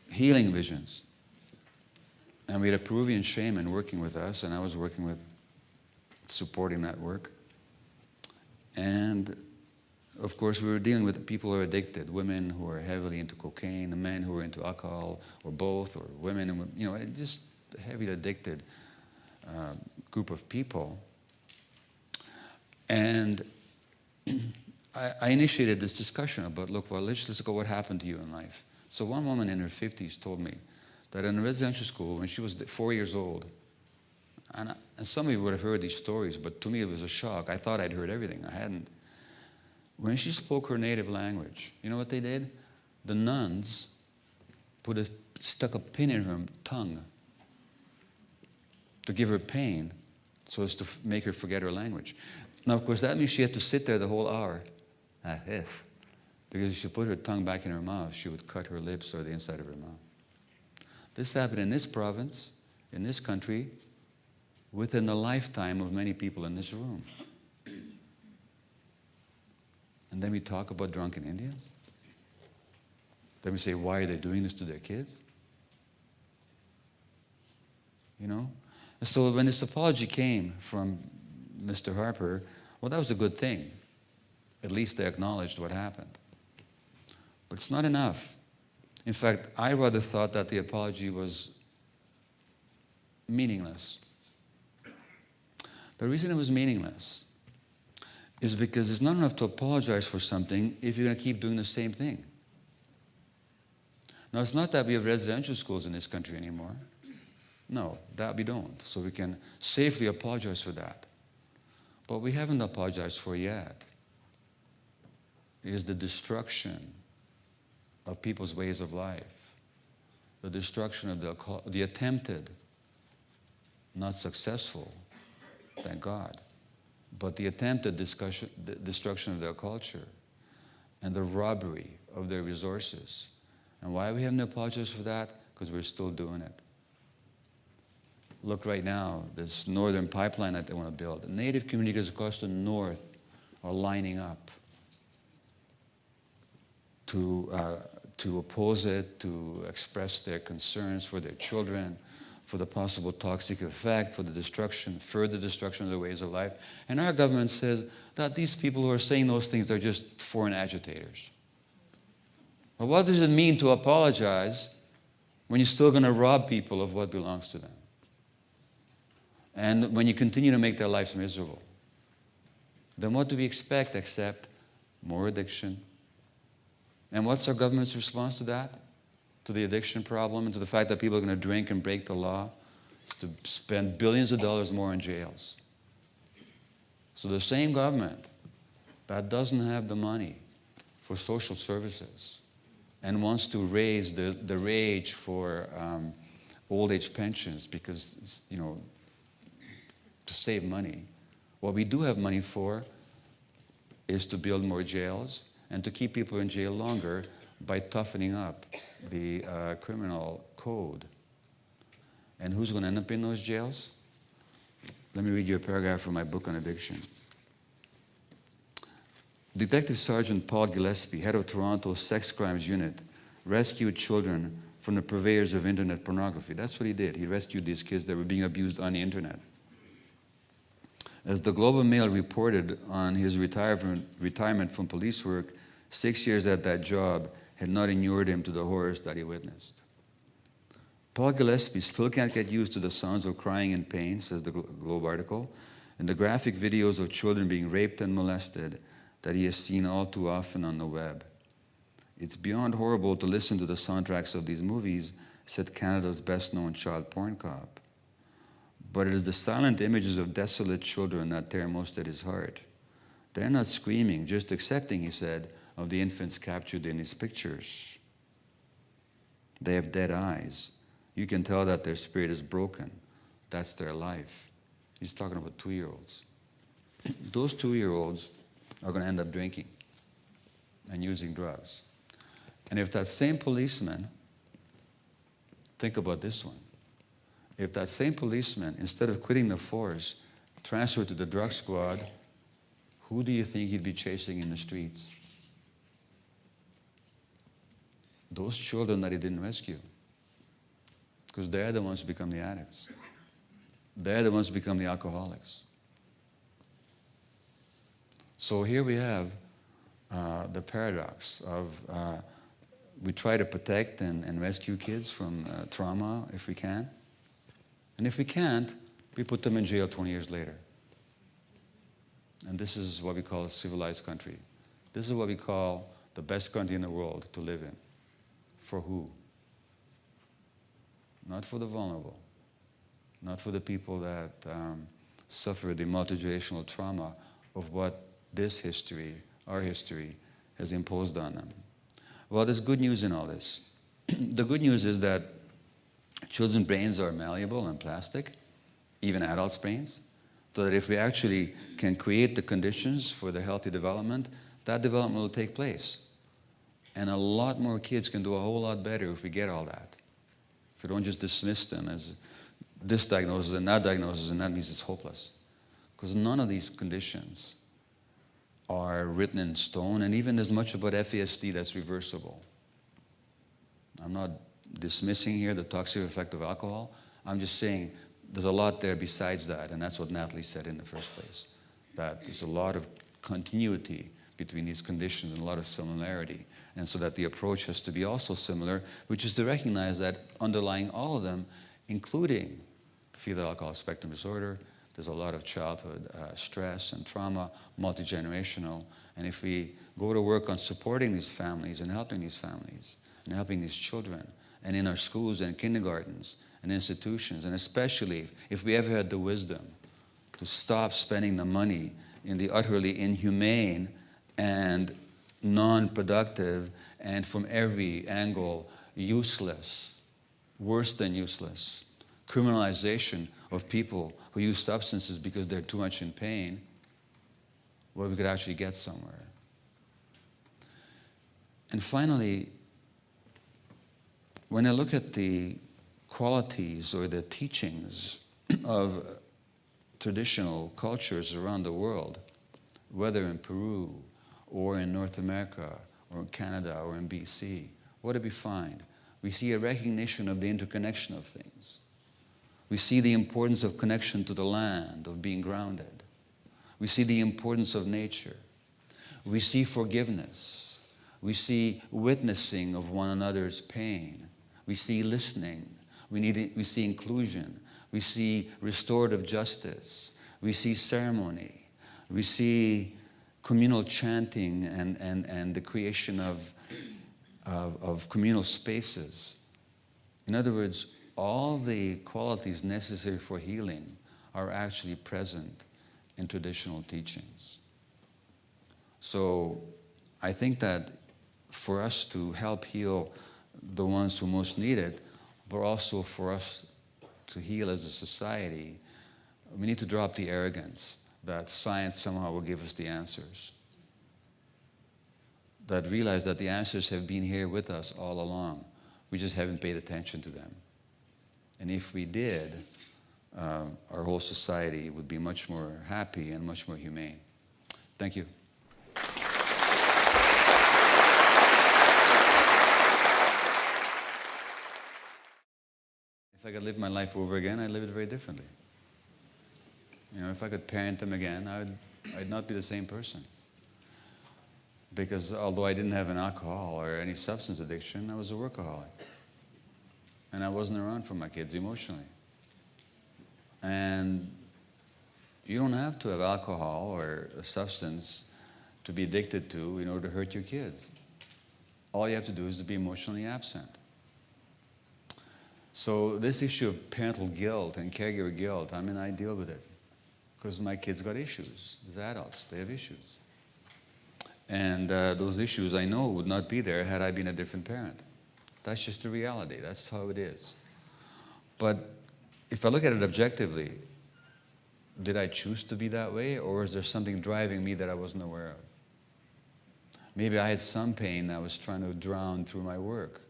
Healing visions. And we had a Peruvian shaman working with us, and I was working with supporting that work. And of course, we were dealing with people who are addicted, women who are heavily into cocaine, the men who are into alcohol, or both, or women, and, you know, just a heavily addicted group of people. And I initiated this discussion about, look, well, let's go what happened to you in life. So one woman in her 50s told me that in a residential school, when she was 4 years old, and some of you would have heard these stories, but to me it was a shock. I thought I'd heard everything. I hadn't. When she spoke her native language, you know what they did? The nuns stuck a pin in her tongue to give her pain so as to make her forget her language. Now, of course, that means she had to sit there the whole hour. Because if she put her tongue back in her mouth, she would cut her lips or the inside of her mouth. This happened in this province, in this country, within the lifetime of many people in this room. And then we talk about drunken Indians? Then we say, why are they doing this to their kids? You know? And so when this apology came from Mr. Harper, well, that was a good thing. At least they acknowledged what happened. But it's not enough. In fact, I rather thought that the apology was meaningless. The reason it was meaningless is because it's not enough to apologize for something if you're going to keep doing the same thing. Now, it's not that we have residential schools in this country anymore. No, that we don't. So we can safely apologize for that. But we haven't apologized for yet is the destruction of people's ways of life, the destruction of the attempted, not successful, thank God, but the attempted destruction of their culture and the robbery of their resources. And why we haven't apologized for that? Because we're still doing it. Look right now, this northern pipeline that they want to build. The native communities across the north are lining up to oppose it, to express their concerns for their children, for the possible toxic effect, for the destruction, further destruction of their ways of life. And our government says that these people who are saying those things are just foreign agitators. But what does it mean to apologize when you're still going to rob people of what belongs to them? And when you continue to make their lives miserable? Then what do we expect except more addiction? And what's our government's response to that? To the addiction problem and to the fact that people are going to drink and break the law? It's to spend billions of dollars more in jails. So the same government that doesn't have the money for social services and wants to raise the rage for old age pensions because, you know, to save money. What we do have money for is to build more jails and to keep people in jail longer by toughening up the criminal code. And who's going to end up in those jails? Let me read you a paragraph from my book on addiction. Detective Sergeant Paul Gillespie, head of Toronto's Sex Crimes Unit, rescued children from the purveyors of internet pornography. That's what he did. He rescued these kids that were being abused on the internet. As the Globe and Mail reported on his retirement from police work, 6 years at that job had not inured him to the horrors that he witnessed. Paul Gillespie still can't get used to the sounds of crying in pain, says the Globe article, and the graphic videos of children being raped and molested that he has seen all too often on the web. It's beyond horrible to listen to the soundtracks of these movies, said Canada's best-known child porn cop. But it is the silent images of desolate children that tear most at his heart. They're not screaming, just accepting, he said, of the infants captured in his pictures. They have dead eyes. You can tell that their spirit is broken. That's their life. He's talking about 2-year-olds. Those 2-year-olds are going to end up drinking and using drugs. And if that same policeman, think about this one, if that same policeman, instead of quitting the force, transferred to the drug squad, who do you think he'd be chasing in the streets? Those children that he didn't rescue. Because they're the ones who become the addicts. They're the ones who become the alcoholics. So here we have the paradox of we try to protect and rescue kids from trauma if we can. And if we can't, we put them in jail 20 years later. And this is what we call a civilized country. This is what we call the best country in the world to live in. For who? Not for the vulnerable. Not for the people that suffer the multi-generational trauma of what this history, our history, has imposed on them. Well, there's good news in all this. The good news is that children's brains are malleable and plastic, even adults' brains, so that if we actually can create the conditions for the healthy development, that development will take place. And a lot more kids can do a whole lot better if we get all that. If we don't just dismiss them as this diagnosis and that diagnosis, and that means it's hopeless. Because none of these conditions are written in stone, and even as much about FASD that's reversible. I'm not dismissing here the toxic effect of alcohol. I'm just saying there's a lot there besides that, and that's what Natalie said in the first place, that there's a lot of continuity between these conditions and a lot of similarity, and so that the approach has to be also similar, which is to recognize that underlying all of them, including fetal alcohol spectrum disorder, there's a lot of childhood stress and trauma, multi-generational, and if we go to work on supporting these families and helping these families and helping these children, and in our schools and kindergartens and institutions, and especially if we ever had the wisdom to stop spending the money in the utterly inhumane and non-productive and from every angle useless, worse than useless, criminalization of people who use substances because they're too much in pain, well, we could actually get somewhere. And finally, when I look at the qualities or the teachings of traditional cultures around the world, whether in Peru or in North America or in Canada or in BC, what do we find? We see a recognition of the interconnection of things. We see the importance of connection to the land, of being grounded. We see the importance of nature. We see forgiveness. We see witnessing of one another's pain. We see listening. We see inclusion. We see restorative justice. We see ceremony. We see communal chanting and the creation of communal spaces. In other words, all the qualities necessary for healing are actually present in traditional teachings. So I think that for us to help heal the ones who most need it, but also for us to heal as a society, we need to drop the arrogance that science somehow will give us the answers. That realize that the answers have been here with us all along. We just haven't paid attention to them. And if we did, our whole society would be much more happy and much more humane. Thank you. If I could live my life over again, I'd live it very differently. You know, if I could parent them again, I'd not be the same person. Because although I didn't have an alcohol or any substance addiction, I was a workaholic. And I wasn't around for my kids emotionally. And you don't have to have alcohol or a substance to be addicted to in order to hurt your kids. All you have to do is to be emotionally absent. So this issue of parental guilt and caregiver guilt, I deal with it. Because my kids got issues. As adults, they have issues. And those issues I know would not be there had I been a different parent. That's just the reality. That's how it is. But if I look at it objectively, did I choose to be that way, or is there something driving me that I wasn't aware of? Maybe I had some pain I was trying to drown through my work.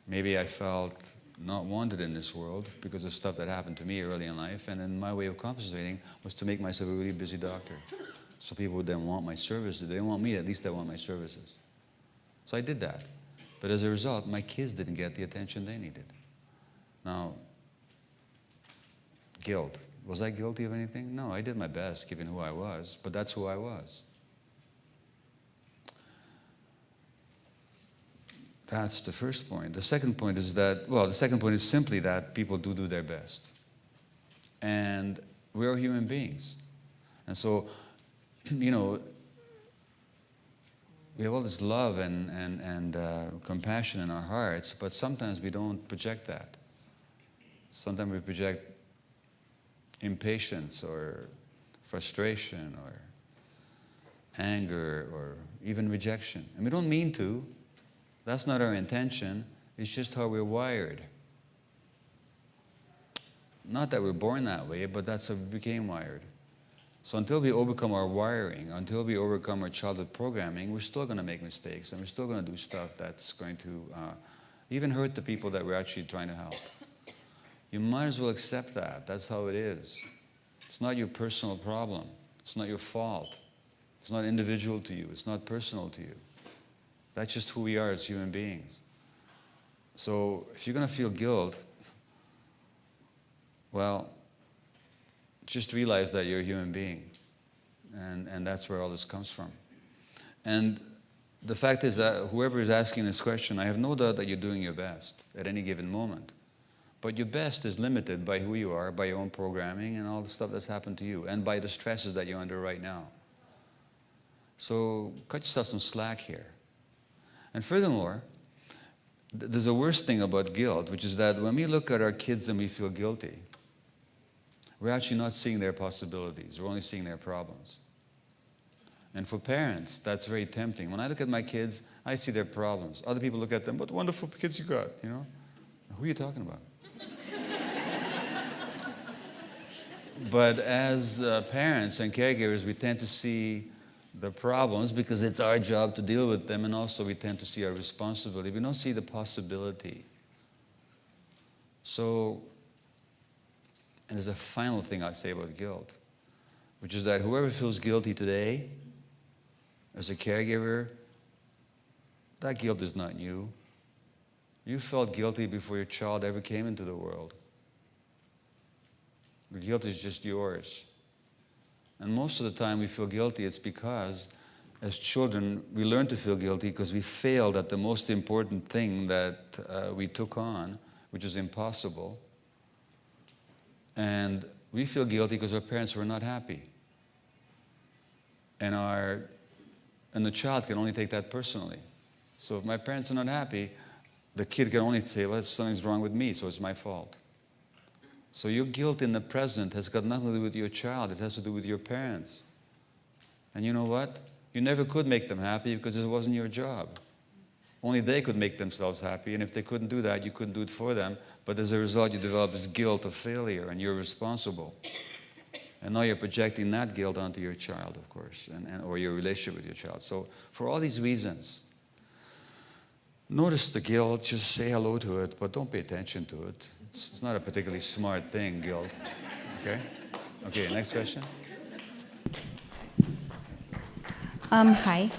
Maybe I felt not wanted in this world because of stuff that happened to me early in life, and then my way of compensating was to make myself a really busy doctor. So people would then want my services. They didn't want me, at least they want my services. So I did that. But as a result, my kids didn't get the attention they needed. Now, guilt. Was I guilty of anything? No, I did my best given who I was, but that's who I was. That's the first point. The second point is that, well, the second point is simply that people do their best. And we are human beings. And so, you know, we have all this love and compassion in our hearts, but sometimes we don't project that. Sometimes we project impatience or frustration or anger or even rejection. And we don't mean to. That's not our intention. It's just how we're wired. Not that we're born that way, but that's how we became wired. So until we overcome our wiring, until we overcome our childhood programming, we're still going to make mistakes, and we're still going to do stuff that's going to even hurt the people that we're actually trying to help. You might as well accept that. That's how it is. It's not your personal problem. It's not your fault. It's not individual to you. It's not personal to you. That's just who we are as human beings. So if you're going to feel guilt, well, just realize that you're a human being. And that's where all this comes from. And the fact is that whoever is asking this question, I have no doubt that you're doing your best at any given moment. But your best is limited by who you are, by your own programming and all the stuff that's happened to you, and by the stresses that you're under right now. So cut yourself some slack here. And furthermore, there's a worse thing about guilt, which is that when we look at our kids and we feel guilty, we're actually not seeing their possibilities. We're only seeing their problems. And for parents, that's very tempting. When I look at my kids, I see their problems. Other people look at them, what wonderful kids you got, you know? Who are you talking about? But as parents and caregivers, we tend to see the problems because it's our job to deal with them, and also we tend to see our responsibility. We don't see the possibility. So, and there's a final thing I'd say about guilt, which is that whoever feels guilty today, as a caregiver, that guilt is not you. You felt guilty before your child ever came into the world. The guilt is just yours. And most of the time we feel guilty, it's because as children we learn to feel guilty because we failed at the most important thing that we took on, which is impossible. And we feel guilty because our parents were not happy. And the child can only take that personally. So if my parents are not happy, the kid can only say, well, something's wrong with me, so it's my fault. So your guilt in the present has got nothing to do with your child. It has to do with your parents. And you know what? You never could make them happy because it wasn't your job. Only they could make themselves happy, and if they couldn't do that, you couldn't do it for them. But as a result, you develop this guilt of failure, and you're responsible. And now you're projecting that guilt onto your child, of course, or your relationship with your child. So for all these reasons, notice the guilt, just say hello to it, but don't pay attention to it. It's not a particularly smart thing, guilt. Okay? Okay, next question.
Hi.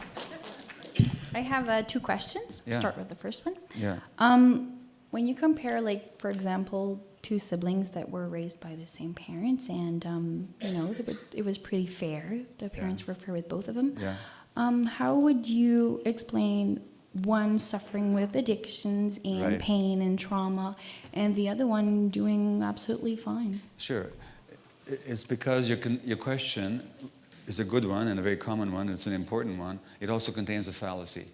I have 2 questions.
Yeah.
Start with the first one.
Yeah.
When you compare, like, for example, 2 siblings that were raised by the same parents, and you know, it was pretty fair. The parents were fair with both of them.
Yeah.
How would you explain one suffering with addictions and
Right.
pain and trauma, and the other one doing absolutely fine?
Sure. It's because your question is a good one and a very common one. It's an important one. It also contains a fallacy.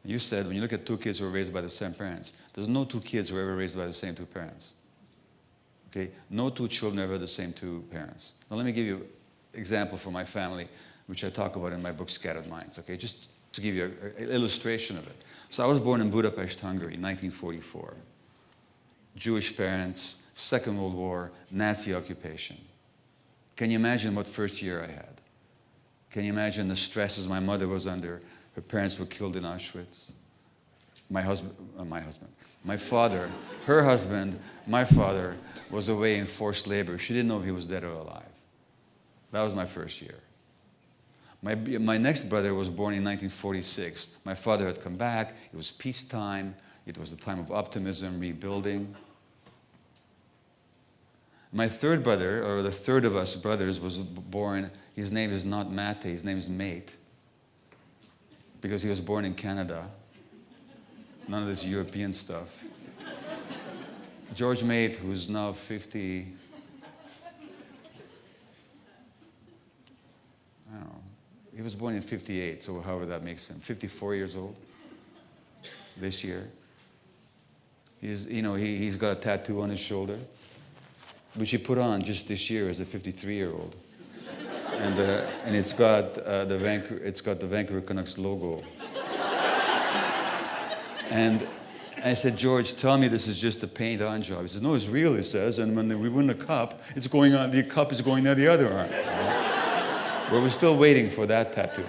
You said when you look at 2 kids who were raised by the same parents, there's no 2 kids who were ever raised by the same 2 parents. Okay? No 2 children ever had the same 2 parents. Now let me give you an example for my family. which I talk about in my book, Scattered Minds, okay? Just to give you an illustration of it. So I was born in Budapest, Hungary, 1944. Jewish parents, Second World War, Nazi occupation. Can you imagine what first year I had? Can you imagine the stresses my mother was under? Her parents were killed in Auschwitz. My father, her husband, my father was away in forced labor. She didn't know if he was dead or alive. That was my first year. My next brother was born in 1946. My father had come back. It was peacetime. It was a time of optimism, rebuilding. My third brother, or the third of us brothers, was born, his name is not Maté, his name is Mate, because he was born in Canada. None of this European stuff. George Mate, who's now 50, I don't know, he was born in 58, so however that makes him, 54 years old this year. He's got a tattoo on his shoulder, which he put on just this year as a 53-year-old. And it's got the Vancouver Canucks logo. And I said, George, tell me this is just a paint-on job. He says, no, it's real, he says, and when we win the cup, the cup is going on the other arm. But we're still waiting for that tattoo.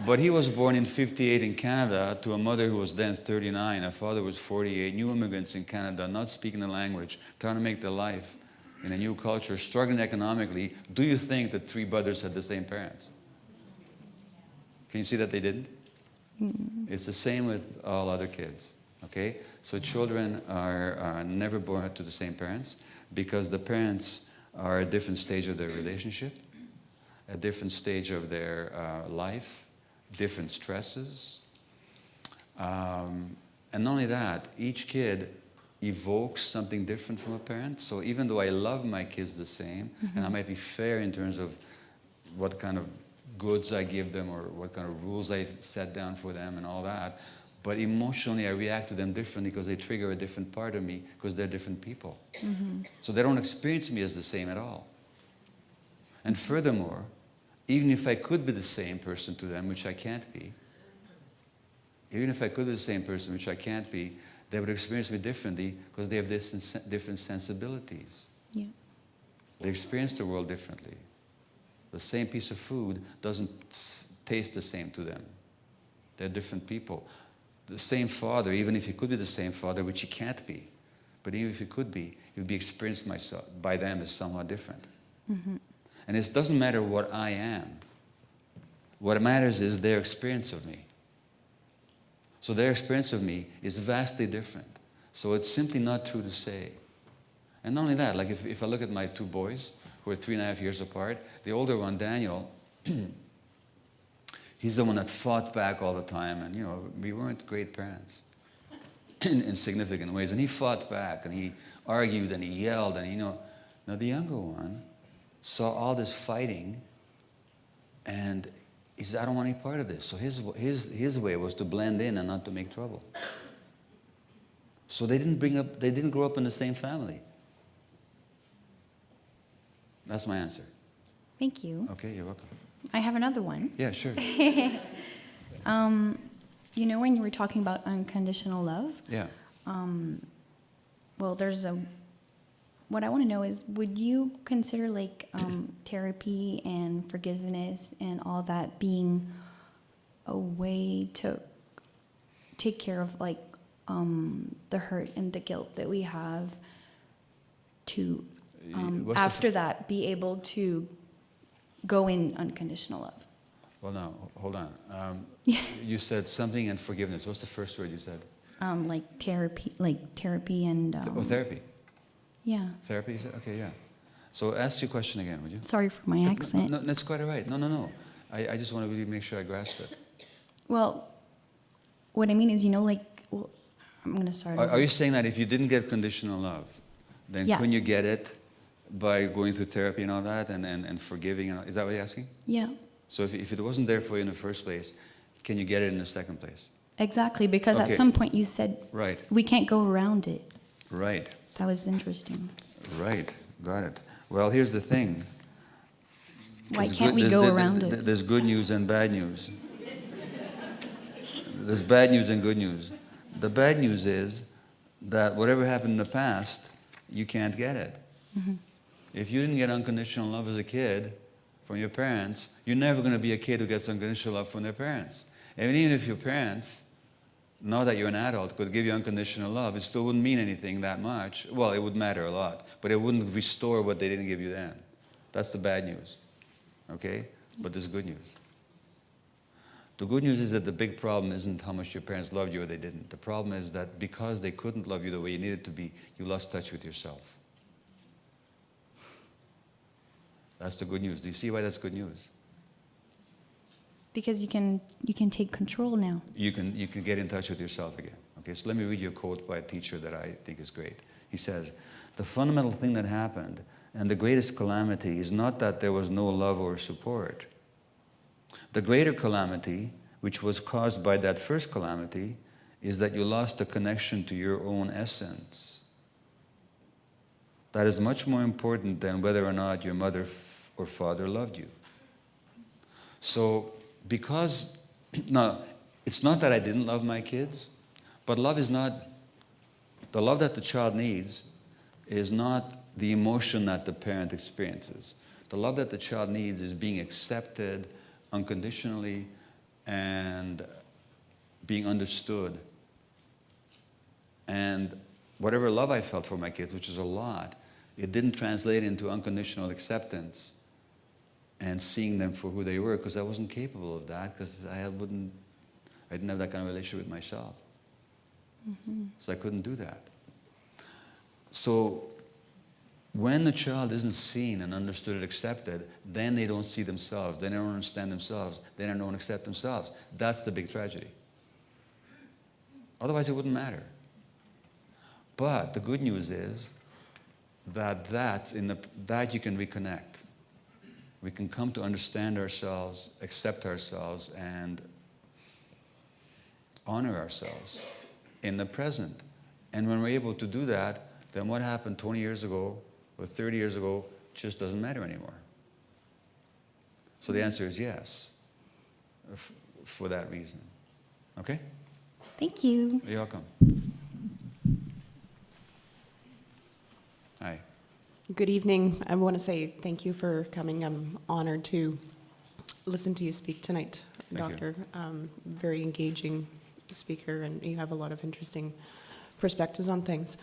But he was born in 58 in Canada to a mother who was then 39. A father was 48. New immigrants in Canada, not speaking the language, trying to make their life in a new culture, struggling economically. Do you think that three brothers had the same parents? Can you see that they didn't? It's the same with all other kids, okay? So children are never born to the same parents because the parents are at a different stage of their relationship, a different stage of their life, different stresses. And not only that, each kid evokes something different from a parent. So even though I love my kids the same, and I might be fair in terms of what kind of goods I give them or what kind of rules I set down for them and all that, but emotionally I react to them differently because they trigger a different part of me because they're different people. So they don't experience me as the same at all. And furthermore, even if I could be the same person to them, which I can't be, even if I could be the same person, which I can't be, they would experience me differently because they have different sensibilities.
Yeah.
They experience the world differently. The same piece of food doesn't taste the same to them. They're different people. The same father, even if he could be the same father, which he can't be, but even if he could be, he would be experienced by them as somewhat different. And it doesn't matter what I am. What matters is their experience of me. So their experience of me is vastly different. So it's simply not true to say. And not only that, like if I look at my two boys, who are 3.5 years apart, the older one, Daniel, he's the one that fought back all the time, and we weren't great parents in significant ways. And he fought back, and he argued, and he yelled, and now the younger one saw all this fighting, and he said, I don't want any part of this. So his way was to blend in and not to make trouble. So they didn't grow up in the same family. That's my answer.
Thank you.
Okay, you're welcome.
I have another one.
Yeah, sure.
When you were talking about unconditional love,
Yeah.
well, what I want to know is, would you consider therapy and forgiveness and all that being a way to take care of the hurt and the guilt that we have to after that be able to go in unconditional love?
Well, now, hold on. You said something and forgiveness. What's the first word you said?
Therapy and...
therapy.
Yeah.
Therapy? Okay, yeah. So ask your question again, would you?
Sorry for my accent.
No, that's quite all right. No. I just want to really make sure I grasp it.
Well, what I mean is, I'm going to start.
Are you saying that if you didn't get conditional love, then couldn't you get it by going through therapy and all that and forgiving? Is that what you're asking?
Yeah.
So if it wasn't there for you in the first place, can you get it in the second place?
Exactly, because at some point you said we can't go around it.
Right.
That was interesting.
Right. Got it. Well, here's the thing.
Why can't we go around it?
There's good news and bad news. There's bad news and good news. The bad news is that whatever happened in the past, you can't get it. Mm-hmm. If you didn't get unconditional love as a kid from your parents, you're never going to be a kid who gets unconditional love from their parents. And even if your parents, now that you're an adult, could give you unconditional love, it still wouldn't mean anything that much. Well, it would matter a lot, but it wouldn't restore what they didn't give you then. That's the bad news. Okay? But there's good news. The good news is that the big problem isn't how much your parents loved you or they didn't. The problem is that because they couldn't love you the way you needed to be, you lost touch with yourself. That's the good news. Do you see why that's good news?
Because you can take control now.
You can get in touch with yourself again. Okay, so let me read you a quote by a teacher that I think is great. He says, "The fundamental thing that happened and the greatest calamity is not that there was no love or support. The greater calamity, which was caused by that first calamity, is that you lost the connection to your own essence. That is much more important than whether or not your mother or father loved you." So, because, now, it's not that I didn't love my kids, but love is not, the love that the child needs is not the emotion that the parent experiences. The love that the child needs is being accepted unconditionally and being understood. And whatever love I felt for my kids, which is a lot, it didn't translate into unconditional acceptance and seeing them for who they were, because I wasn't capable of that, because I didn't have that kind of relationship with myself. Mm-hmm. So I couldn't do that. So when a child isn't seen and understood and accepted, then they don't see themselves, then they don't understand themselves, then they don't accept themselves. That's the big tragedy. Otherwise it wouldn't matter. But the good news is that that you can reconnect. We can come to understand ourselves, accept ourselves, and honor ourselves in the present. And when we're able to do that, then what happened 20 years ago or 30 years ago just doesn't matter anymore. So the answer is yes, for that reason. Okay?
Thank you.
You're welcome. Hi.
Good evening. I want to say thank you for coming. I'm honored to listen to you speak tonight,
Thank
Doctor. Very engaging speaker, and you have a lot of interesting perspectives on things.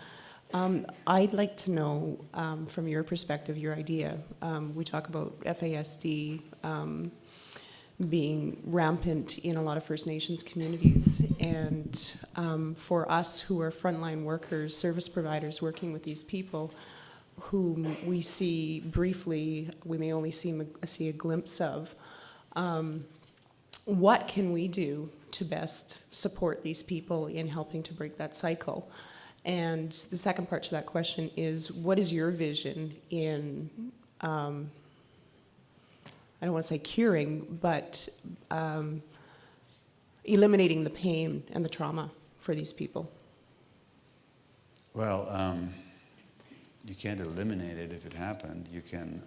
I'd like to know, from your perspective, your idea. We talk about FASD being rampant in a lot of First Nations communities, and for us who are frontline workers, service providers working with these people, whom we see briefly, we may only see a glimpse of. What can we do to best support these people in helping to break that cycle? And the second part to that question is, what is your vision in, I don't want to say curing, but eliminating the pain and the trauma for these people?
Well, you can't eliminate it if it happened. You can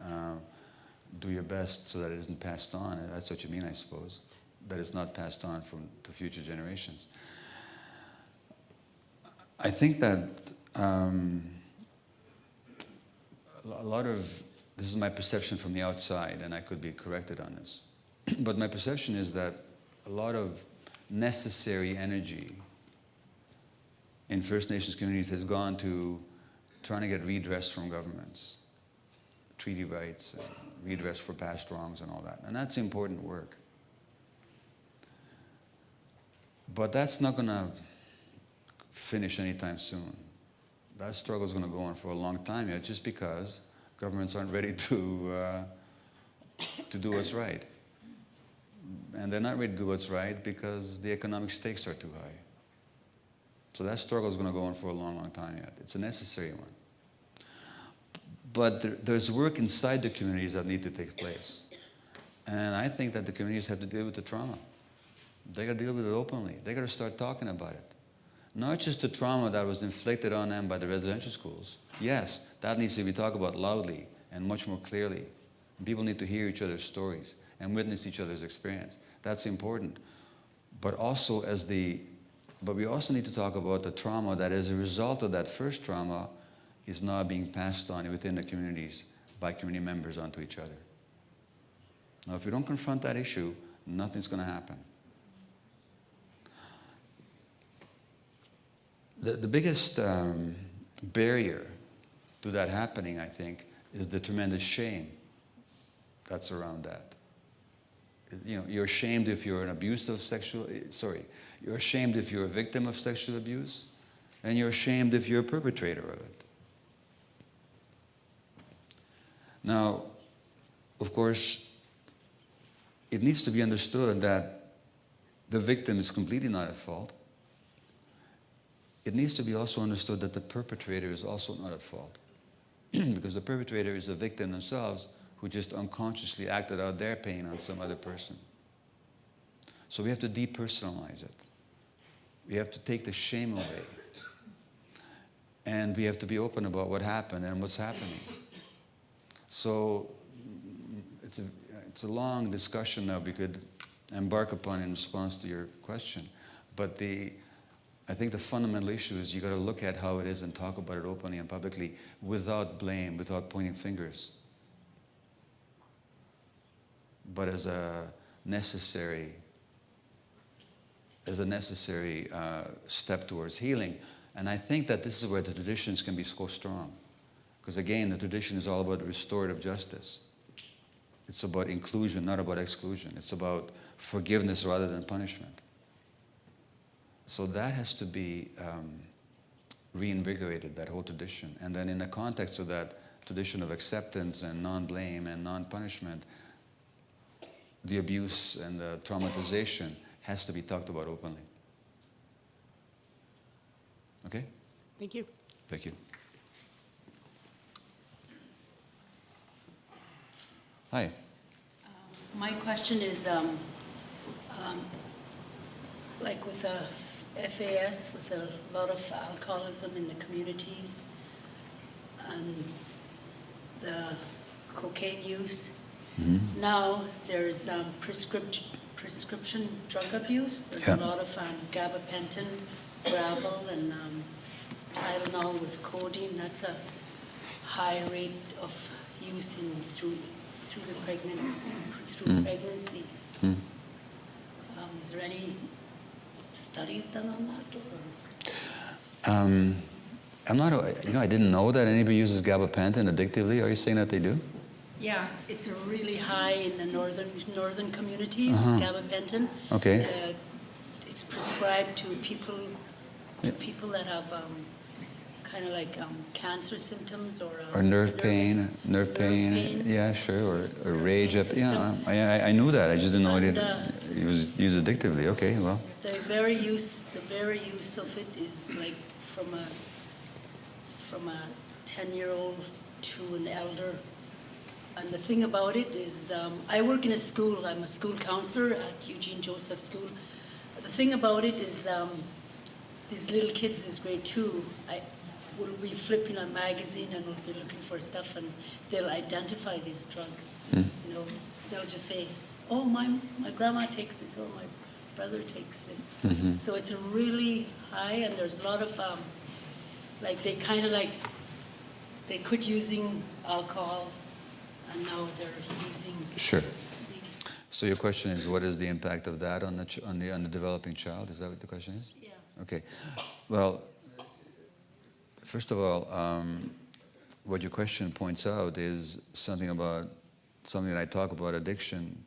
do your best so that it isn't passed on. That's what you mean, I suppose. That it's not passed on to future generations. I think that a lot of, this is my perception from the outside, and I could be corrected on this, but my perception is that a lot of necessary energy in First Nations communities has gone to trying to get redress from governments, treaty rights, redress for past wrongs and all that. And that's important work. But that's not going to finish anytime soon. That struggle is going to go on for a long time yet, just because governments aren't ready to do what's right. And they're not ready to do what's right because the economic stakes are too high. So that struggle is going to go on for a long, long time yet. It's a necessary one. But there's work inside the communities that need to take place. And I think that the communities have to deal with the trauma. They got to deal with it openly. They got to start talking about it. Not just the trauma that was inflicted on them by the residential schools. Yes, that needs to be talked about loudly and much more clearly People need to hear each other's stories and witness each other's experience. That's important. But also but we also need to talk about the trauma that as a result of that first trauma is now being passed on within the communities by community members onto each other. Now, if we don't confront that issue, nothing's going to happen. The biggest barrier to that happening, I think, is the tremendous shame that's around that. You know, you're ashamed if you're you're ashamed if you're a victim of sexual abuse, and you're ashamed if you're a perpetrator of it. Now, of course, it needs to be understood that the victim is completely not at fault. It needs to be also understood that the perpetrator is also not at fault. Because the perpetrator is a victim themselves who just unconsciously acted out their pain on some other person. So we have to depersonalize it. We have to take the shame away. And we have to be open about what happened and what's happening. So it's a long discussion that we could embark upon in response to your question. But I think the fundamental issue is you got to look at how it is and talk about it openly and publicly without blame, without pointing fingers. But as a necessary step towards healing. And I think that this is where the traditions can be so strong. Because again, the tradition is all about restorative justice. It's about inclusion, not about exclusion. It's about forgiveness rather than punishment. So that has to be reinvigorated, that whole tradition. And then in the context of that tradition of acceptance and non-blame and non-punishment, the abuse and the traumatization has to be talked about openly. Okay?
Thank you.
Thank you. Hi.
My question is, like with the FAS, with a lot of alcoholism in the communities and the cocaine use, now there's prescription drug abuse. There's a lot of gabapentin, gravel, and Tylenol with codeine. That's a high rate of use through pregnancy. Is there any studies done on that?
I'm not. I didn't know that anybody uses gabapentin addictively. Are you saying that they do?
Yeah, it's a really high in the northern communities. Gabapentin.
Okay.
It's prescribed to people that have kind of like cancer symptoms or
nerve pain. Yeah, sure. Or rage. Yeah, I knew that. I just didn't know it was used addictively. Okay, well.
The very use of it is like from a 10-year-old to an elder. And the thing about it is, I work in a school. I'm a school counselor at Eugene Joseph School. The thing about it is, these little kids, this grade 2, will be flipping a magazine and will be looking for stuff, and they'll identify these drugs. You know, they'll just say, "Oh, my grandma takes this," or "My brother takes this." So it's a really high, and there's a lot of they quit using alcohol, and now they're using these.
So your question is, what is the impact of that on the developing child? Is that what the question is?
Yeah.
Okay. Well, first of all, what your question points out is something that I talk about addiction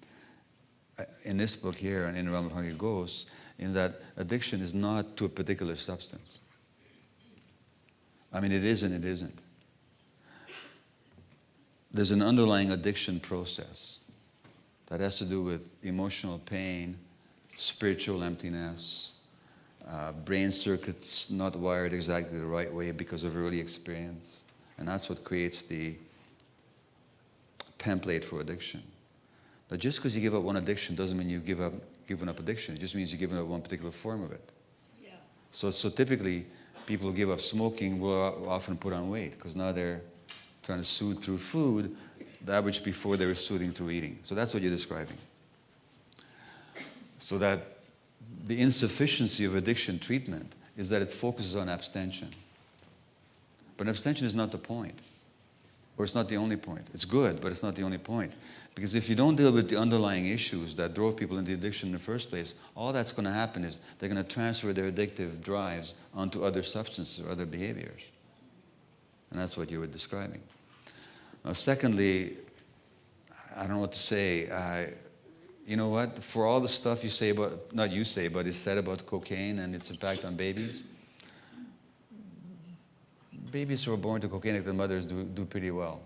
in this book here and in Realm of Hungry Ghosts, in that addiction is not to a particular substance. I mean, it is and it isn't. There's an underlying addiction process that has to do with emotional pain, spiritual emptiness, brain circuits not wired exactly the right way because of early experience. And that's what creates the template for addiction. Now, just because you give up one addiction doesn't mean you've given up addiction. It just means you've given up one particular form of it.
Yeah.
So typically, people who give up smoking will often put on weight because now they're trying to soothe through food that which before they were soothing through eating. So that's what you're describing. So that the insufficiency of addiction treatment is that it focuses on abstention. But abstention is not the point, or it's not the only point. It's good, but it's not the only point. Because if you don't deal with the underlying issues that drove people into addiction in the first place, all that's going to happen is they're going to transfer their addictive drives onto other substances or other behaviors. And that's what you were describing. Now, secondly, I don't know what to say. You know what? For all the stuff you say about, not you say, but is said about cocaine and its impact on babies, babies who are born to cocaine-addicted mothers do pretty well.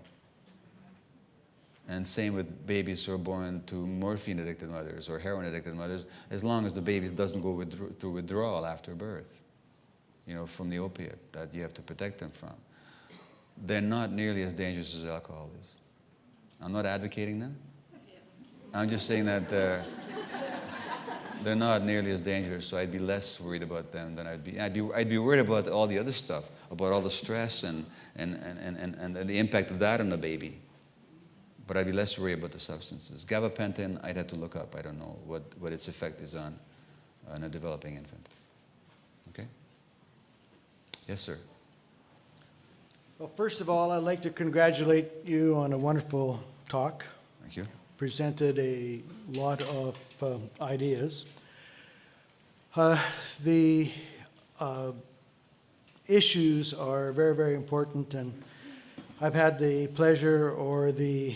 And same with babies who are born to morphine-addicted mothers or heroin-addicted mothers, as long as the baby doesn't go through withdrawal after birth, you know, from the opiate that you have to protect them from. They're not nearly as dangerous as alcohol is. I'm not advocating them. I'm just saying that they're not nearly as dangerous, so I'd be less worried about them than I'd be worried about all the other stuff, about all the stress and the impact of that on the baby. But I'd be less worried about the substances. Gabapentin, I'd have to look up. I don't know what its effect is on a developing infant. Okay? Yes, sir.
Well, first of all, I'd like to congratulate you on a wonderful talk.
Thank you.
Presented a lot of ideas. The issues are very, very important, and I've had the pleasure or the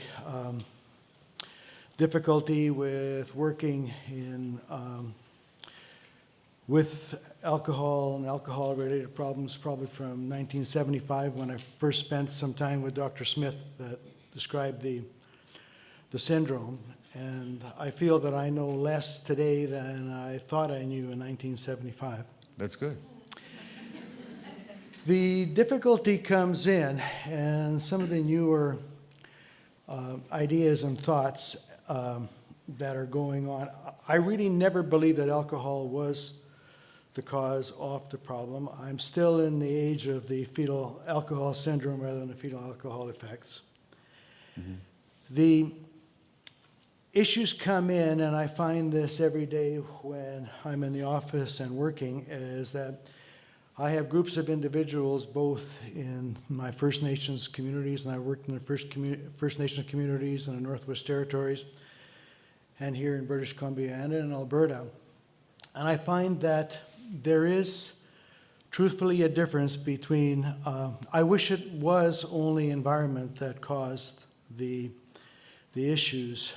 difficulty with working in with alcohol and alcohol-related problems probably from 1975 when I first spent some time with Dr. Smith that described the syndrome. And I feel that I know less today than I thought I knew in 1975.
That's good.
The difficulty comes in, and some of the newer ideas and thoughts that are going on. I really never believed that alcohol was the cause of the problem. I'm still in the age of the fetal alcohol syndrome rather than the fetal alcohol effects. Mm-hmm. The issues come in, and I find this every day when I'm in the office and working, is that I have groups of individuals both in my First Nations communities, and I worked in the First Nations communities in the Northwest Territories, and here in British Columbia and in Alberta. And I find that there is truthfully a difference between, I wish it was only environment that caused the issues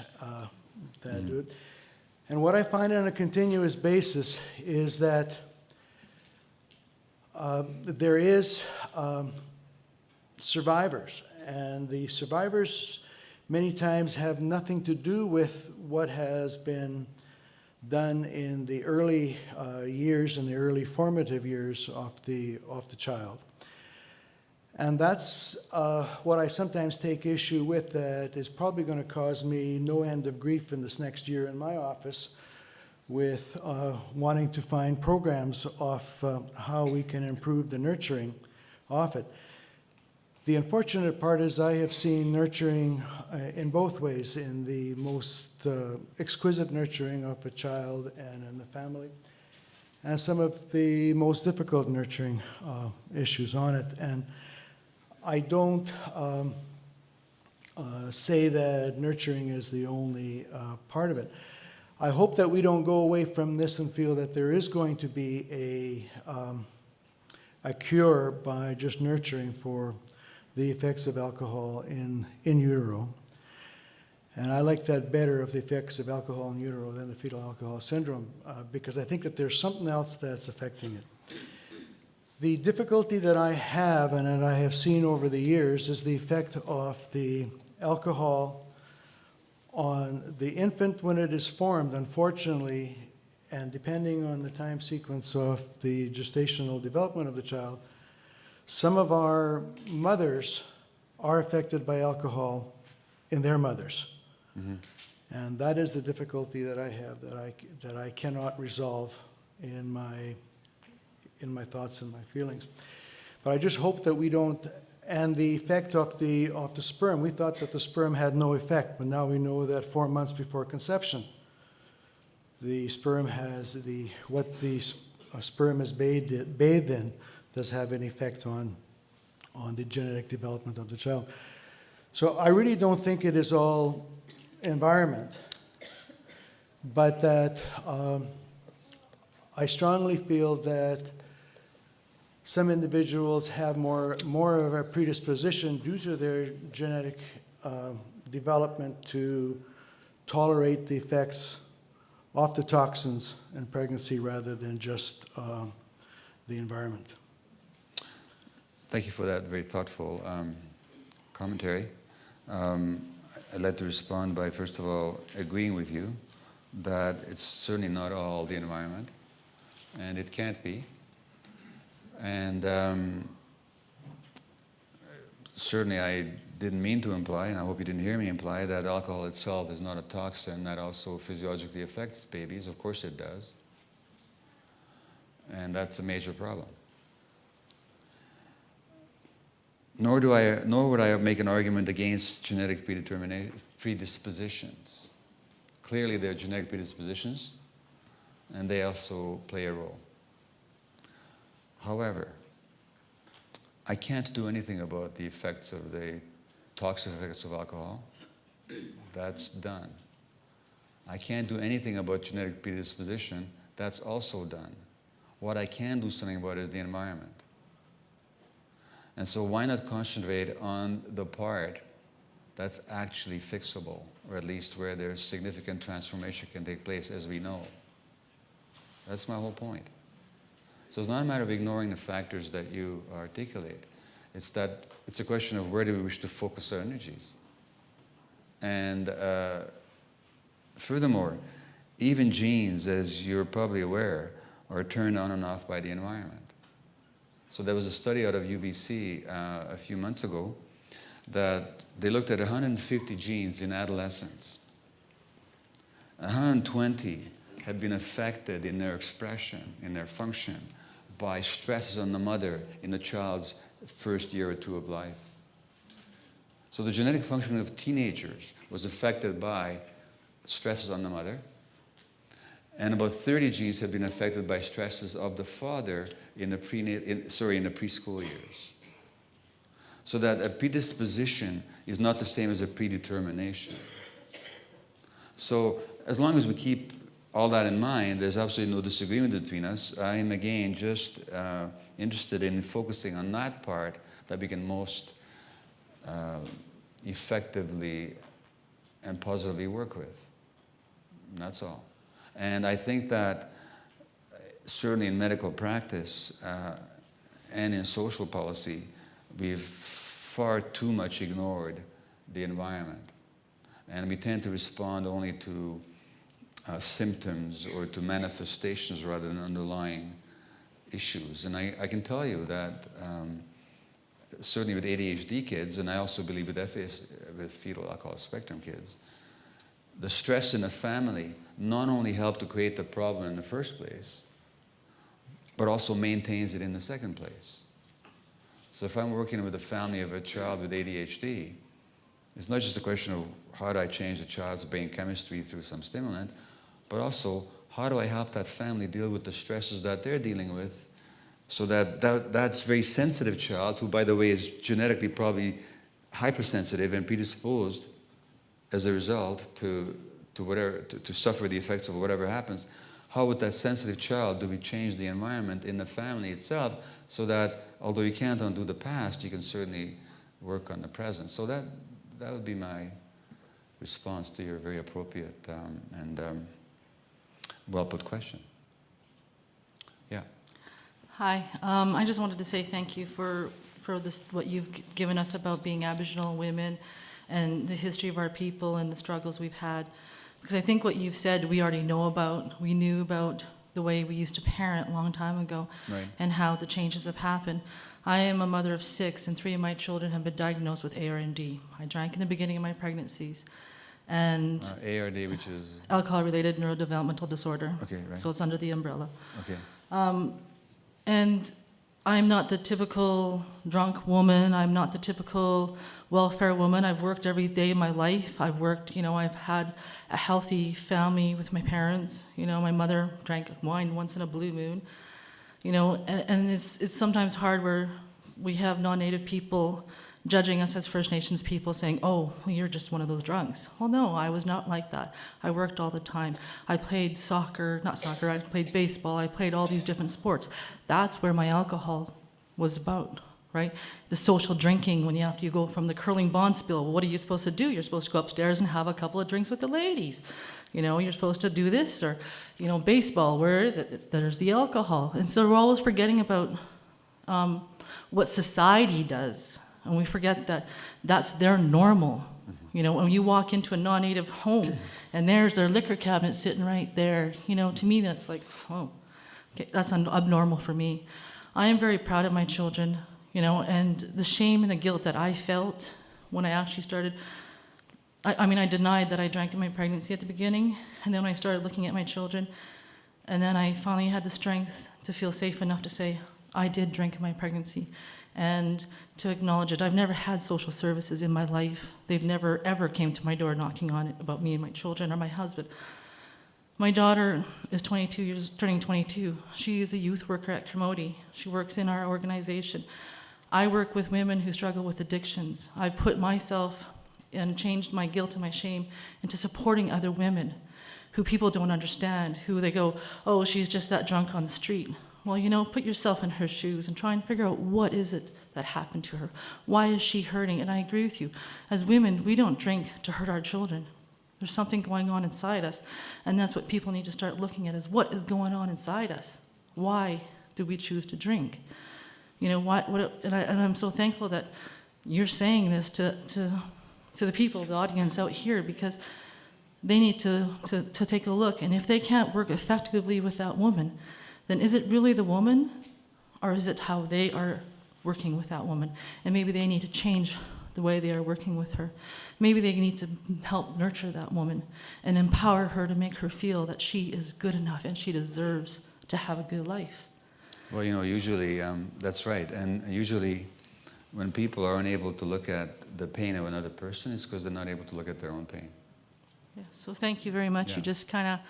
that do it. And what I find on a continuous basis is that there is survivors, and the survivors many times have nothing to do with what has been done in the early years and the early formative years of the child. And that's what I sometimes take issue with, that is probably going to cause me no end of grief in this next year in my office with wanting to find programs of how we can improve the nurturing of it. The unfortunate part is I have seen nurturing in both ways, in the most exquisite nurturing of a child and in the family, and some of the most difficult nurturing issues on it. And I don't say that nurturing is the only part of it. I hope that we don't go away from this and feel that there is going to be a cure by just nurturing for the effects of alcohol in utero. And I like that better, of the effects of alcohol in utero, than the fetal alcohol syndrome, because I think that there's something else that's affecting it. The difficulty that I have, and that I have seen over the years, is the effect of the alcohol on the infant when it is formed, unfortunately, and depending on the time sequence of the gestational development of the child, some of our mothers are affected by alcohol in their mothers. Mm-hmm. And that is the difficulty that I have, that I cannot resolve in my thoughts and my feelings. But I just hope that we don't And the effect of the sperm, we thought that the sperm had no effect, but now we know that 4 months before conception, the sperm has what the sperm is bathed in does have an effect on the genetic development of the child. So I really don't think it is all environment, but that I strongly feel that some individuals have more of a predisposition due to their genetic development to tolerate the effects of the toxins in pregnancy rather than just the environment.
Thank you for that very thoughtful commentary. I'd like to respond by, first of all, agreeing with you that it's certainly not all the environment, and it can't be. And certainly I didn't mean to imply, and I hope you didn't hear me imply, that alcohol itself is not a toxin that also physiologically affects babies. Of course it does. And that's a major problem. Nor would I make an argument against genetic predispositions. Clearly there are genetic predispositions, and they also play a role. However, I can't do anything about the effects of the toxic effects of alcohol. That's done. I can't do anything about genetic predisposition. That's also done. What I can do something about is the environment. And so why not concentrate on the part that's actually fixable, or at least where there's significant transformation can take place, as we know. That's my whole point. So it's not a matter of ignoring the factors that you articulate. It's a question of where do we wish to focus our energies. And furthermore, even genes, as you're probably aware, are turned on and off by the environment. So there was a study out of UBC a few months ago that they looked at 150 genes in adolescents. 120 had been affected in their expression, in their function, by stresses on the mother in the child's first year or two of life. So the genetic functioning of teenagers was affected by stresses on the mother, and about 30 genes had been affected by stresses of the father in the preschool years. So that a predisposition is not the same as a predetermination. So as long as we keep all that in mind, there's absolutely no disagreement between us. I am again just interested in focusing on that part that we can most effectively and positively work with. And that's all. And I think that certainly in medical practice and in social policy, we've far too much ignored the environment. And we tend to respond only to symptoms or to manifestations rather than underlying issues. And I can tell you that certainly with ADHD kids, and I also believe with fetal alcohol spectrum kids, the stress in the family not only helped to create the problem in the first place, but also maintains it in the second place. So if I'm working with a family of a child with ADHD, it's not just a question of how do I change the child's brain chemistry through some stimulant, but also how do I help that family deal with the stresses that they're dealing with, so that's very sensitive child, who by the way is genetically probably hypersensitive and predisposed as a result to suffer the effects of whatever happens. How with that sensitive child do we change the environment in the family itself, so that although you can't undo the past, you can certainly work on the present. So that would be my response to your very appropriate and well-put question. Yeah.
Hi. I just wanted to say thank you for this, what you've given us about being Aboriginal women and the history of our people and the struggles we've had. Because I think what you've said we already know about. We knew about the way we used to parent a long time ago,
Right.
and how the changes have happened. I am a mother of 6, and 3 of my children have been diagnosed with ARD. I drank in the beginning of my pregnancies. And
ARD, which is?
alcohol-related neurodevelopmental disorder.
Okay, right.
So it's under the umbrella.
Okay.
And I'm not the typical drunk woman. I'm not the typical welfare woman. I've worked every day of my life. I've worked, I've had a healthy family with my parents. My mother drank wine once in a blue moon. And it's sometimes hard where we have non-Native people judging us as First Nations people, saying, oh, well, you're just one of those drunks. Well, no, I was not like that. I worked all the time. I played I played baseball, I played all these different sports. That's where my alcohol was about, right? The social drinking, when you go from the curling bond spill, what are you supposed to do? You're supposed to go upstairs and have a couple of drinks with the ladies. You're supposed to do this, or, baseball, where is it? There's the alcohol. And so we're always forgetting about what society does. And we forget that that's their normal. When you walk into a non-Native home and there's their liquor cabinet sitting right there, to me that's like, oh, okay, that's abnormal for me. I am very proud of my children, and the shame and the guilt that I felt when I actually started, I denied that I drank in my pregnancy at the beginning, and then when I started looking at my children, and then I finally had the strength to feel safe enough to say, I did drink in my pregnancy. And to acknowledge it. I've never had social services in my life. They've never, ever came to my door knocking on it about me and my children or my husband. My daughter is 22 years, turning 22. She is a youth worker at Kermode. She works in our organization. I work with women who struggle with addictions. I've put myself and changed my guilt and my shame into supporting other women who people don't understand, who they go, oh, she's just that drunk on the street. Well, put yourself in her shoes and try and figure out what is it that happened to her. Why is she hurting? And I agree with you. As women, we don't drink to hurt our children. There's something going on inside us. And that's what people need to start looking at, is what is going on inside us? Why do we choose to drink? And I'm so thankful that you're saying this to the people, the audience out here, because they need to take a look. And if they can't work effectively with that woman, then is it really the woman, or is it how they are working with that woman? And maybe they need to change the way they are working with her. Maybe they need to help nurture that woman and empower her to make her feel that she is good enough and she deserves to have a good life.
Well, usually that's right. And usually when people are unable to look at the pain of another person, it's because they're not able to look at their own pain.
Yeah, so thank you very much.
Yeah.
You just kind of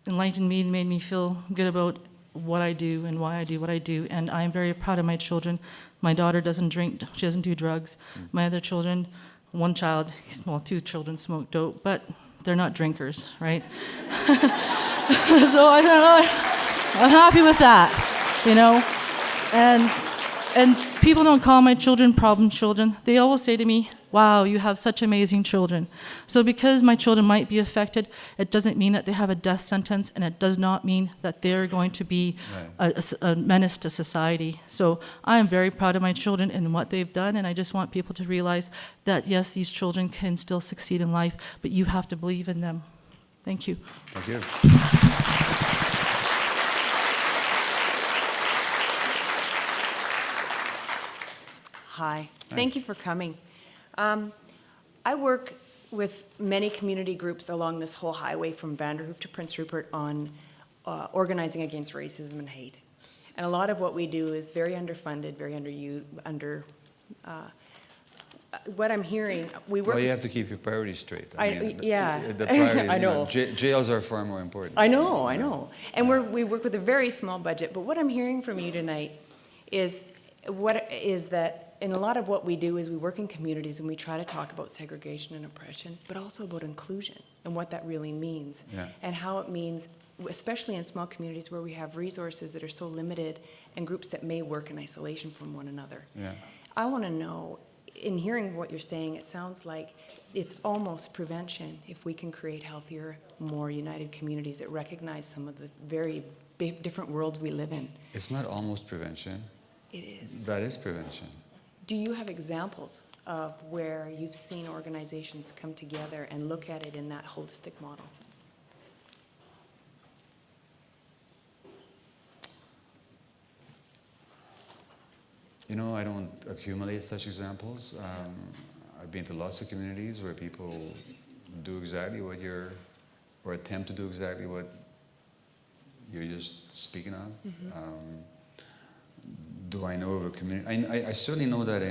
enlightened me and made me feel good about what I do and why I do what I do. And I'm very proud of my children. My daughter doesn't drink, she doesn't do drugs. My other children, two children smoke dope, but they're not drinkers, right? So I'm happy with that, And people don't call my children problem children. They always say to me, wow, you have such amazing children. So because my children might be affected, it doesn't mean that they have a death sentence, and it does not mean that they're going to be a menace to society. So I am very proud of my children and what they've done, and I just want people to realize that, yes, these children can still succeed in life, but you have to believe in them. Thank you.
Thank you.
Hi. Thank you for coming. I work with many community groups along this whole highway from Vanderhoof to Prince Rupert on organizing against racism and hate. And a lot of what we do is very underfunded, very what I'm hearing, we work...
Well, you have to keep your priorities straight.
Yeah.
The priorities,
I know.
Jails are far more important.
I know. And we work with a very small budget. But what I'm hearing from you tonight is that in a lot of what we do is we work in communities and we try to talk about segregation and oppression, but also about inclusion and what that really means.
Yeah.
And how it means, especially in small communities where we have resources that are so limited and groups that may work in isolation from one another.
Yeah.
I want to know, in hearing what you're saying, it sounds like it's almost prevention if we can create healthier, more united communities that recognize some of the very big, different worlds we live in.
It's not almost prevention.
It is.
That is prevention.
Do you have examples of where you've seen organizations come together and look at it in that holistic model?
I don't accumulate such examples. I've been to lots of communities where people do exactly what or attempt to do exactly what you're just speaking of.
Mm-hmm.
do I know of a community? I certainly know that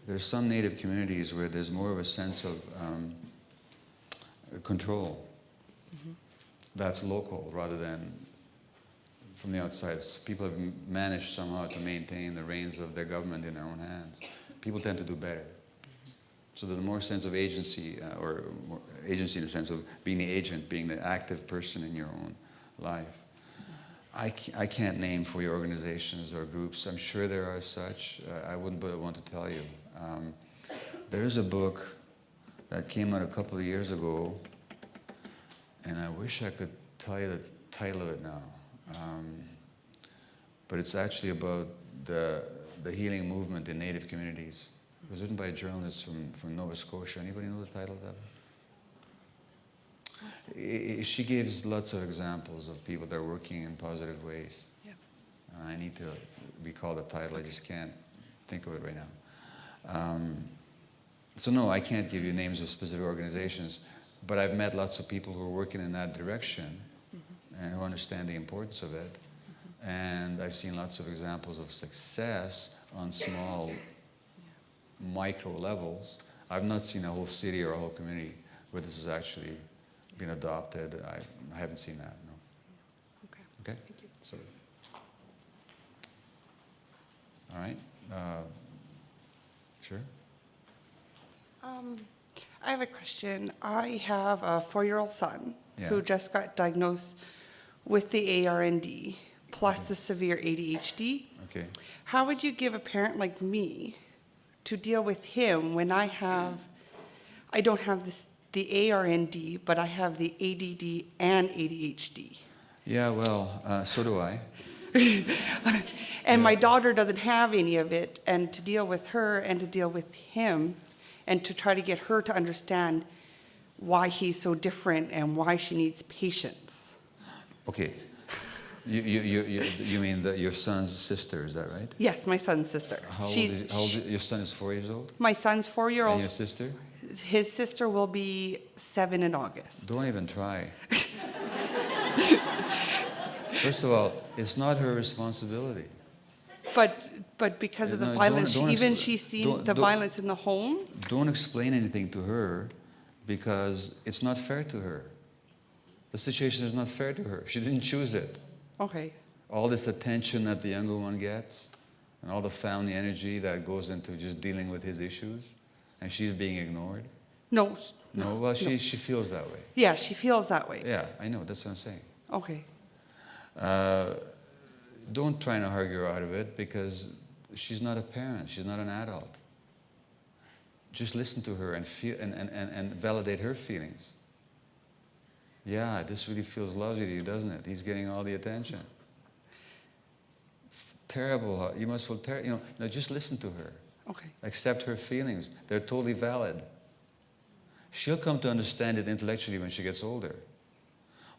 there's some Native communities where there's more of a sense of control that's local rather than from the outside. People have managed somehow to maintain the reins of their government in their own hands. People tend to do better. So there's more sense of agency, or more agency in the sense of being the agent, being the active person in your own life. I can't name for you organizations or groups. I'm sure there are such. I wouldn't want to tell you. There is a book that came out a couple of years ago, and I wish I could tell you the title of it now. But it's actually about the healing movement in Native communities. It was written by a journalist from Nova Scotia. Anybody know the title of that? She gives lots of examples of people that are working in positive ways.
Yeah.
I need to recall the title. I just can't think of it right now. So no, I can't give you names of specific organizations, but I've met lots of people who are working in that direction and who understand the importance of it. And I've seen lots of examples of success on small, micro levels. I've not seen a whole city or a whole community where this has actually been adopted. I haven't seen that, no.
Okay.
Okay?
Thank you.
So, all right. Sure.
I have a question. I have a 4-year-old son who just got diagnosed with the ARND plus the severe ADHD.
Okay.
How would you give a parent like me to deal with him when I don't have the ARND, but I have the ADD and ADHD?
Yeah, well, so do I.
And my daughter doesn't have any of it, and to deal with her and to deal with him and to try to get her to understand why he's so different and why she needs patience.
Okay. You mean your son's sister, is that right?
Yes, my son's sister.
How old is your son is 4 years old?
My son's 4-year-old.
And your sister?
His sister will be 7 in August.
Don't even try. First of all, it's not her responsibility.
But because of the
No,
violence,
don't
even
expl-
she's seen
don't-
the
don't-
violence in the home.
Don't explain anything to her because it's not fair to her. The situation is not fair to her. She didn't choose it.
Okay.
All this attention that the younger one gets and all the family energy that goes into just dealing with his issues, and she's being ignored.
No.
No, well, she feels that way.
Yeah, she feels that way.
Yeah, I know, that's what I'm saying.
Okay.
Don't try and argue her out of it because she's not a parent, she's not an adult. Just listen to her and feel and validate her feelings. Yeah, this really feels lovely to you, doesn't it? He's getting all the attention. Terrible. You must feel terrible. No, just listen to her.
Okay.
Accept her feelings. They're totally valid. She'll come to understand it intellectually when she gets older.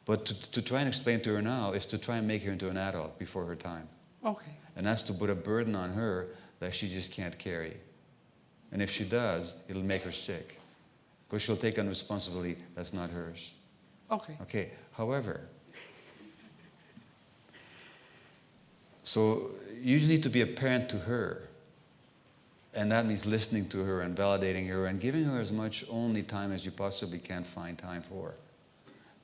But to try and explain to her now is to try and make her into an adult before her time.
Okay.
And that's to put a burden on her that she just can't carry. And if she does, it'll make her sick. Because she'll take on responsibility that's not hers.
Okay.
Okay, however, so you need to be a parent to her. And that means listening to her and validating her and giving her as much only time as you possibly can find time for.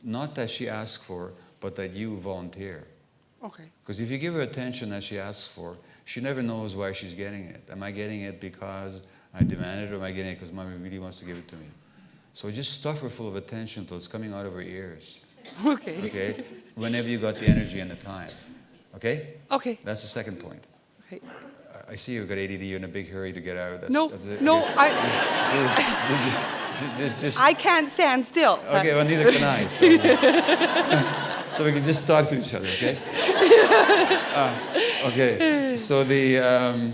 Not that she asks for, but that you volunteer.
Okay.
Because if you give her attention that she asks for, she never knows why she's getting it. Am I getting it because I demand it, or am I getting it because mommy really wants to give it to me? So just stuff her full of attention till it's coming out of her ears.
Okay.
Okay? Whenever you got the energy and the time. Okay?
Okay.
That's the second point.
Okay.
I see you've got ADD, you're in a big hurry to get out.
No,
That's
no,
okay.
I can't stand still.
Okay, well, neither can I. So we can just talk to each other, okay? Okay, so the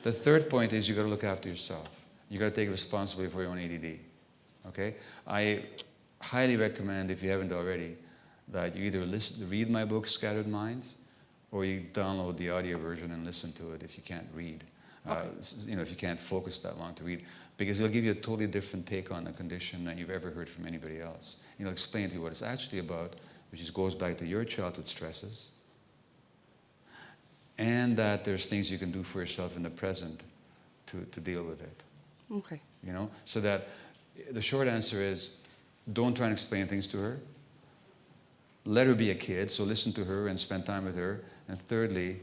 third point is you got to look after yourself. You got to take responsibility for your own ADD, okay? I highly recommend, if you haven't already, that you either read my book, Scattered Minds, or you download the audio version and listen to it if you can't read. If you can't focus that long to read, because it'll give you a totally different take on the condition than you've ever heard from anybody else. It'll explain to you what it's actually about, which goes back to your childhood stresses, and that there's things you can do for yourself in the present to deal with it.
Okay.
You know, so that the short answer is, don't try and explain things to her. Let her be a kid, so listen to her and spend time with her. And thirdly,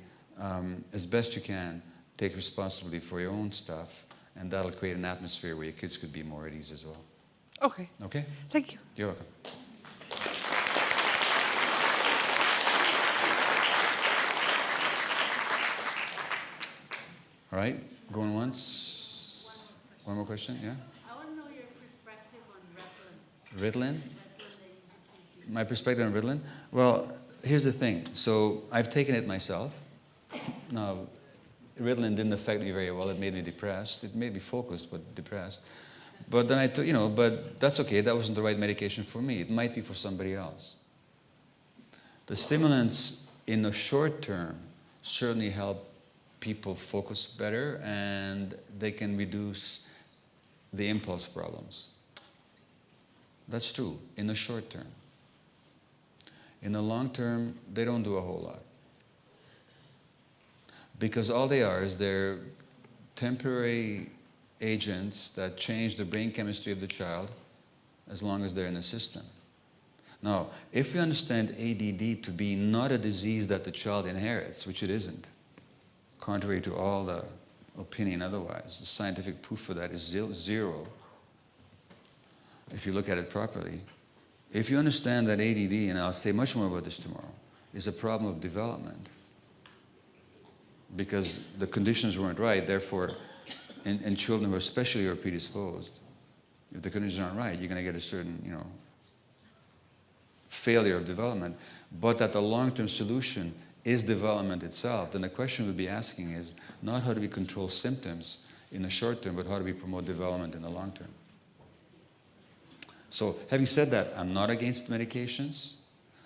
as best you can, take responsibility for your own stuff, and that'll create an atmosphere where your kids could be more at ease as well.
Okay.
Okay?
Thank you.
You're welcome. All right, going once. One more question, yeah?
I want to know your perspective on Ritalin.
Ritalin? My perspective on Ritalin? Well, here's the thing. So I've taken it myself. Now, Ritalin didn't affect me very well. It made me depressed. It made me focused, but depressed. But then I took, but that's okay. That wasn't the right medication for me. It might be for somebody else. The stimulants in the short term certainly help people focus better, and they can reduce the impulse problems. That's true in the short term. In the long term, they don't do a whole lot. Because all they are is they're temporary agents that change the brain chemistry of the child as long as they're in the system. Now, if we understand ADD to be not a disease that the child inherits, which it isn't, contrary to all the opinion otherwise, the scientific proof for that is zero, if you look at it properly. If you understand that ADD, and I'll say much more about this tomorrow, is a problem of development, because the conditions weren't right, therefore, in children who especially are predisposed, if the conditions aren't right, you're going to get a certain, failure of development. But that the long-term solution is development itself, then the question we'd be asking is not how do we control symptoms in the short term, but how do we promote development in the long term. So having said that, I'm not against medications,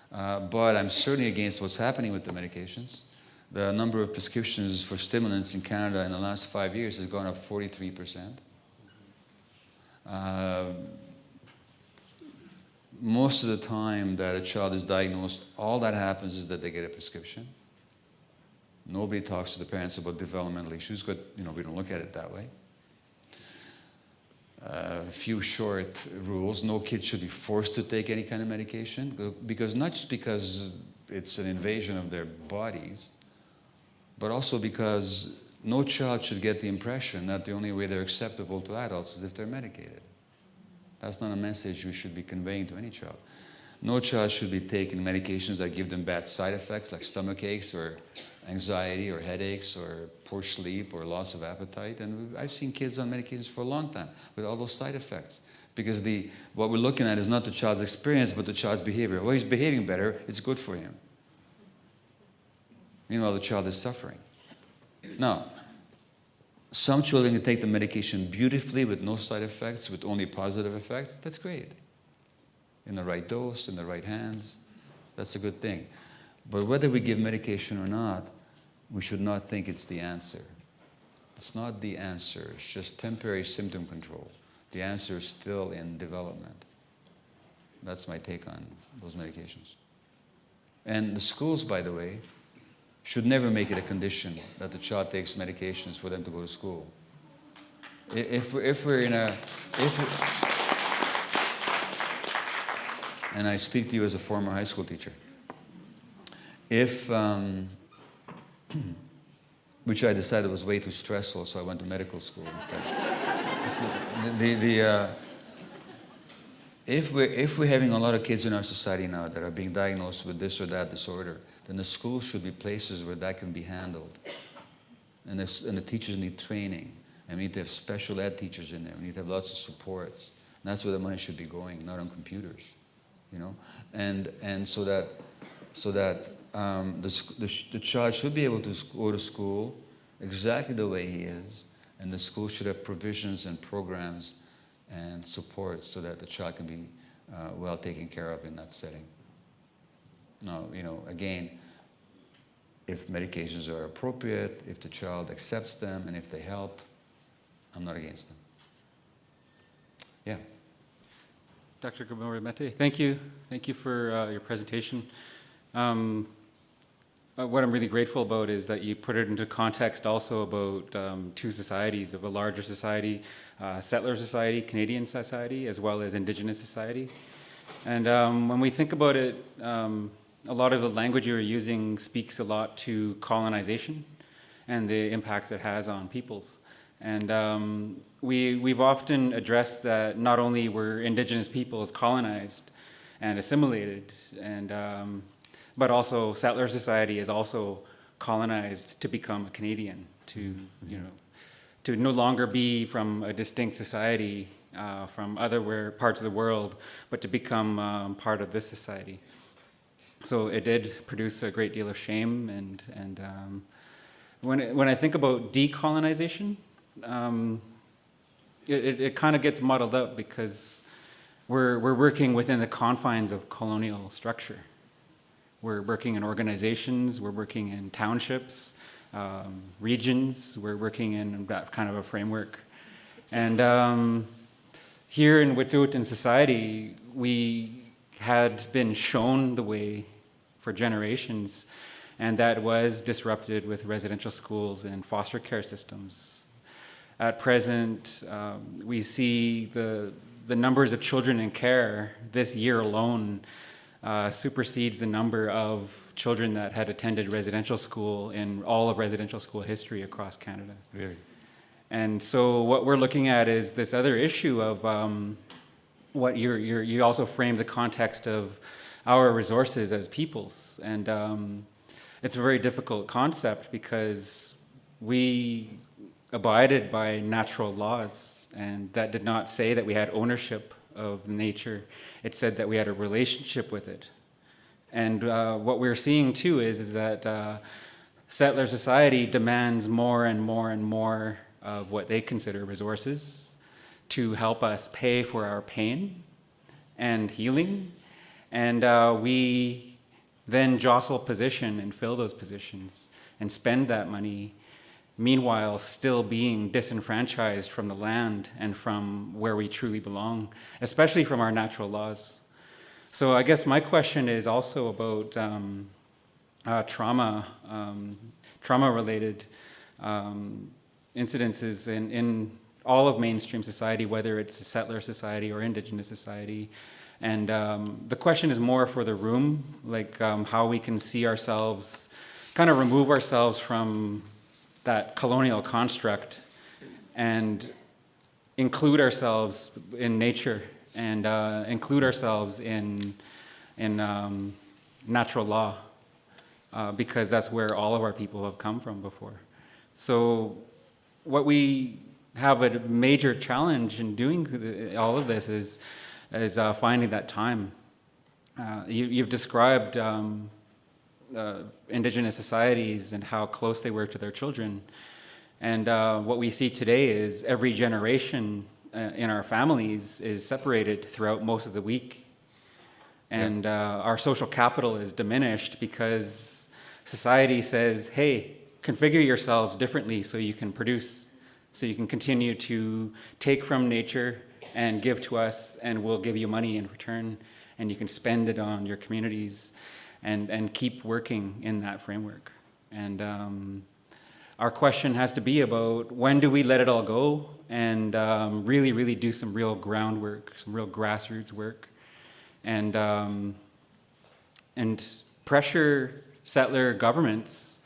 but I'm certainly against what's happening with the medications. The number of prescriptions for stimulants in Canada in the last 5 years has gone up 43%. Most of the time that a child is diagnosed, all that happens is that they get a prescription. Nobody talks to the parents about developmental issues, but we don't look at it that way. A few short rules. No kid should be forced to take any kind of medication, because not just because it's an invasion of their bodies, but also because no child should get the impression that the only way they're acceptable to adults is if they're medicated. That's not a message you should be conveying to any child. No child should be taking medications that give them bad side effects, like stomach aches or anxiety or headaches or poor sleep or loss of appetite. And I've seen kids on medications for a long time with all those side effects. Because what we're looking at is not the child's experience, but the child's behavior. Well, he's behaving better, it's good for him. Meanwhile, the child is suffering. Now, some children can take the medication beautifully with no side effects, with only positive effects. That's great. In the right dose, in the right hands, that's a good thing. But whether we give medication or not, we should not think it's the answer. It's not the answer. It's just temporary symptom control. The answer is still in development. That's my take on those medications. And the schools, by the way, should never make it a condition that the child takes medications for them to go to school. If we're in a... and I speak to you as a former high school teacher. Which I decided was way too stressful, so I went to medical school instead. If we're having a lot of kids in our society now that are being diagnosed with this or that disorder, then the schools should be places where that can be handled. And the teachers need training. And we need to have special ed teachers in there. We need to have lots of supports. And that's where the money should be going, not on computers. And so that the child should be able to go to school exactly the way he is, and the school should have provisions and programs and support so that the child can be well taken care of in that setting. Now, again, if medications are appropriate, if the child accepts them, and if they help, I'm not against them. Yeah.
Dr. Gabor Mate, thank you. Thank you for your presentation. what I'm really grateful about is that you put it into context also about two societies of a larger society, settler society, Canadian society, as well as Indigenous society. And when we think about it, a lot of the language you're using speaks a lot to colonization and the impacts it has on peoples. And we've often addressed that not only were Indigenous peoples colonized and assimilated, and but also settler society is also colonized to become a Canadian, to to no longer be from a distinct society from other parts of the world, but to become part of this society. So it did produce a great deal of shame, and when I think about decolonization, it kind of gets muddled up because we're working within the confines of colonial structure. We're working in organizations, we're working in townships, regions, we're working in that kind of a framework. And here in Wet'suwet'en society, we had been shown the way for generations, and that was disrupted with residential schools and foster care systems. At present, we see the numbers of children in care this year alone supersedes the number of children that had attended residential school in all of residential school history across Canada.
Really?
And so what we're looking at is this other issue of what you also frame the context of our resources as peoples. And it's a very difficult concept because we abided by natural laws, and that did not say that we had ownership of nature. It said that we had a relationship with it. And what we're seeing too is that settler society demands more and more and more of what they consider resources to help us pay for our pain and healing. And we then jostle position and fill those positions and spend that money, meanwhile still being disenfranchised from the land and from where we truly belong, especially from our natural laws. So I guess my question is also about trauma-related incidences in all of mainstream society, whether it's a settler society or Indigenous society. And the question is more for the room, like how we can see ourselves, kind of remove ourselves from that colonial construct and include ourselves in nature and include ourselves in natural law, because that's where all of our people have come from before. So what we have a major challenge in doing all of this is finding that time. You've described Indigenous societies and how close they were to their children. And what we see today is every generation in our families is separated throughout most of the week. And our social capital is diminished because society says, hey, configure yourselves differently so you can produce, so you can continue to take from nature and give to us, and we'll give you money in return, and you can spend it on your communities and keep working in that framework. And our question has to be about when do we let it all go and really, really do some real groundwork, some real grassroots work, and pressure settler governments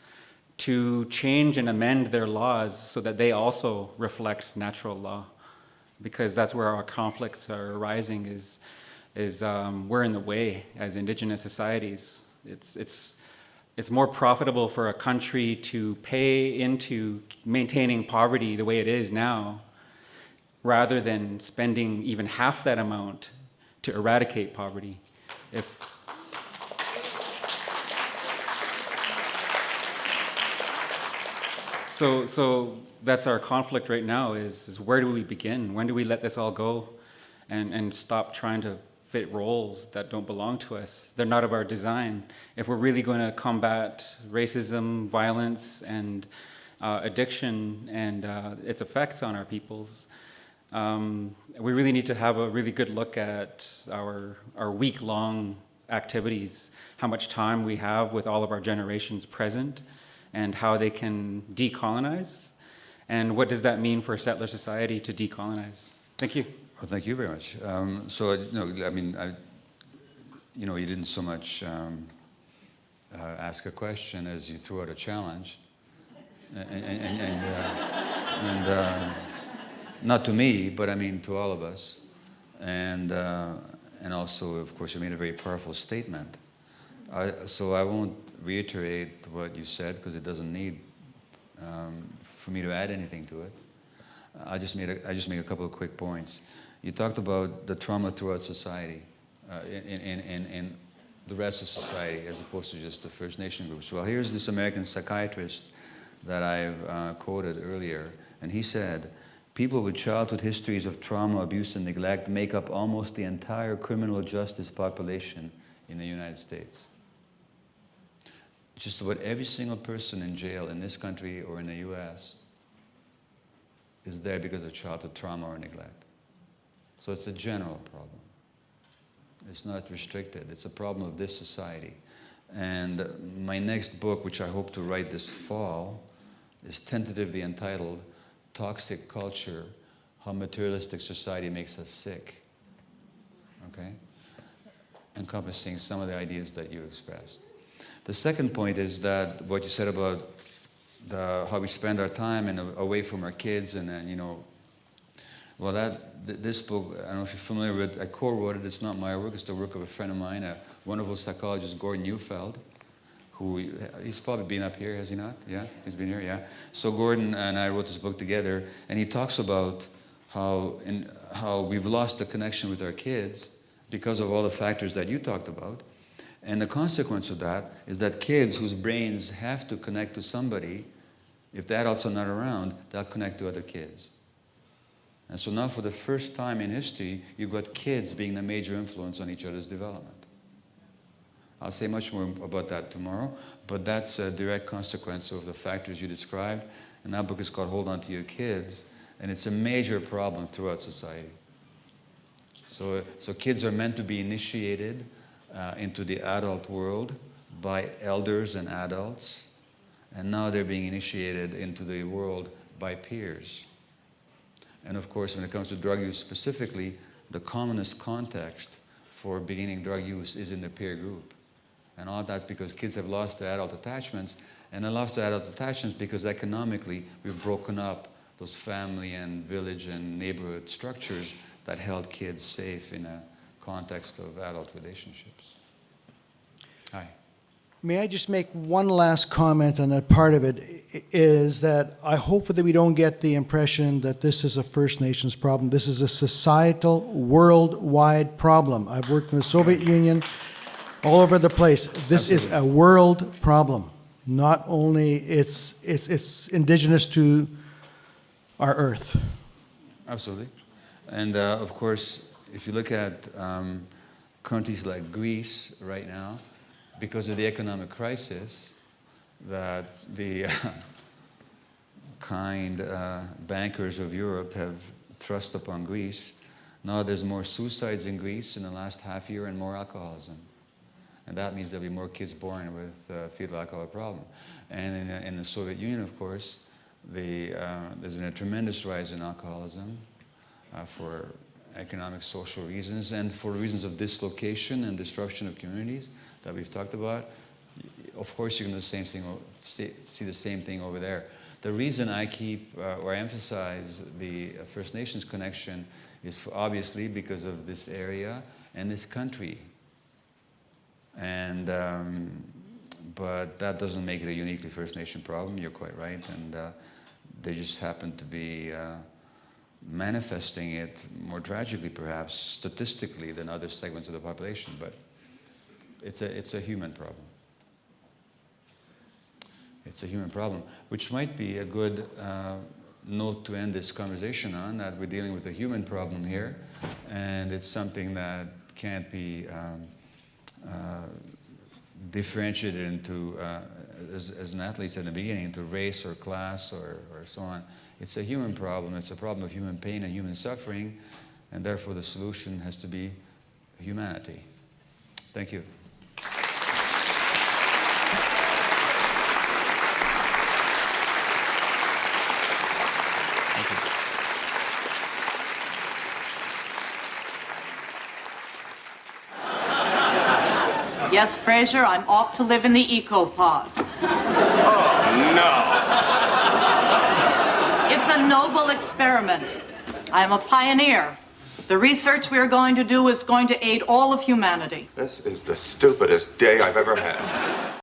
to change and amend their laws so that they also reflect natural law, because that's where our conflicts are arising. Is we're in the way as Indigenous societies. It's more profitable for a country to pay into maintaining poverty the way it is now, rather than spending even half that amount to eradicate poverty. So that's our conflict right now is where do we begin? When do we let this all go and stop trying to fit roles that don't belong to us? They're not of our design. If we're really going to combat racism, violence, and addiction and its effects on our peoples, we really need to have a really good look at our week-long activities, how much time we have with all of our generations present, and how they can decolonize, and what does that mean for a settler society to decolonize? Thank you.
Well, thank you very much. You didn't so much ask a question as you threw out a challenge, and not to me, but I mean to all of us, and also, of course, you made a very powerful statement. So I won't reiterate what you said because it doesn't need for me to add anything to it. I just make a couple of quick points. You talked about the trauma throughout society, in the rest of society, as opposed to just the First Nation groups. Well, here's this American psychiatrist that I've quoted earlier, and he said, people with childhood histories of trauma, abuse, and neglect make up almost the entire criminal justice population in the United States. Just about every single person in jail in this country or in the US is there because of childhood trauma or neglect. So it's a general problem. It's not restricted. It's a problem of this society. And my next book, which I hope to write this fall, is tentatively entitled Toxic Culture, How Materialistic Society Makes Us Sick. Okay? Encompassing some of the ideas that you expressed. The second point is that what you said about how we spend our time and away from our kids, and then, well, this book, I don't know if you're familiar with, I co-wrote it. It's not my work, it's the work of a friend of mine, a wonderful psychologist, Gordon Neufeld, who, he's probably been up here, has he not? Yeah, he's been here, yeah. So Gordon and I wrote this book together, and he talks about how we've lost the connection with our kids because of all the factors that you talked about. And the consequence of that is that kids whose brains have to connect to somebody, if the adults are not around, they'll connect to other kids. And so now for the first time in history, you've got kids being the major influence on each other's development. I'll say much more about that tomorrow, but that's a direct consequence of the factors you described. And that book is called Hold On to Your Kids, and it's a major problem throughout society. So kids are meant to be initiated into the adult world by elders and adults, and now they're being initiated into the world by peers. And of course, when it comes to drug use specifically, the commonest context for beginning drug use is in the peer group. And all that's because kids have lost their adult attachments, and they lost their adult attachments because economically we've broken up those family and village and neighborhood structures that held kids safe in a context of adult relationships. Hi.
May I just make one last comment on that part of it, is that I hope that we don't get the impression that this is a First Nations problem. This is a societal, worldwide problem. I've worked in the Soviet Union, all over the place. This is a world problem. Not only it's indigenous to our earth.
Absolutely. And of course, if you look at countries like Greece right now, because of the economic crisis that the kind bankers of Europe have thrust upon Greece, now there's more suicides in Greece in the last half year and more alcoholism. And that means there'll be more kids born with fetal alcohol problem. And in the Soviet Union, of course, there's been a tremendous rise in alcoholism for economic, social reasons, and for reasons of dislocation and disruption of communities that we've talked about. Of course, you're going to see the same thing over there. The reason I keep or emphasize the First Nations connection is obviously because of this area and this country. And but that doesn't make it a uniquely First Nation problem. You're quite right, and they just happen to be manifesting it more tragically, perhaps statistically, than other segments of the population. But it's a human problem. It's a human problem, which might be a good note to end this conversation on, that we're dealing with a human problem here, and it's something that can't be differentiated into, as Natalie said in the beginning, into race or class or so on. It's a human problem. It's a problem of human pain and human suffering, and therefore the solution has to be humanity. Thank you.
Yes, Fraser, I'm off to live in the eco-pod.
No.
It's a noble experiment. I am a pioneer. The research we are going to do is going to aid all of humanity.
This is the stupidest day I've ever had.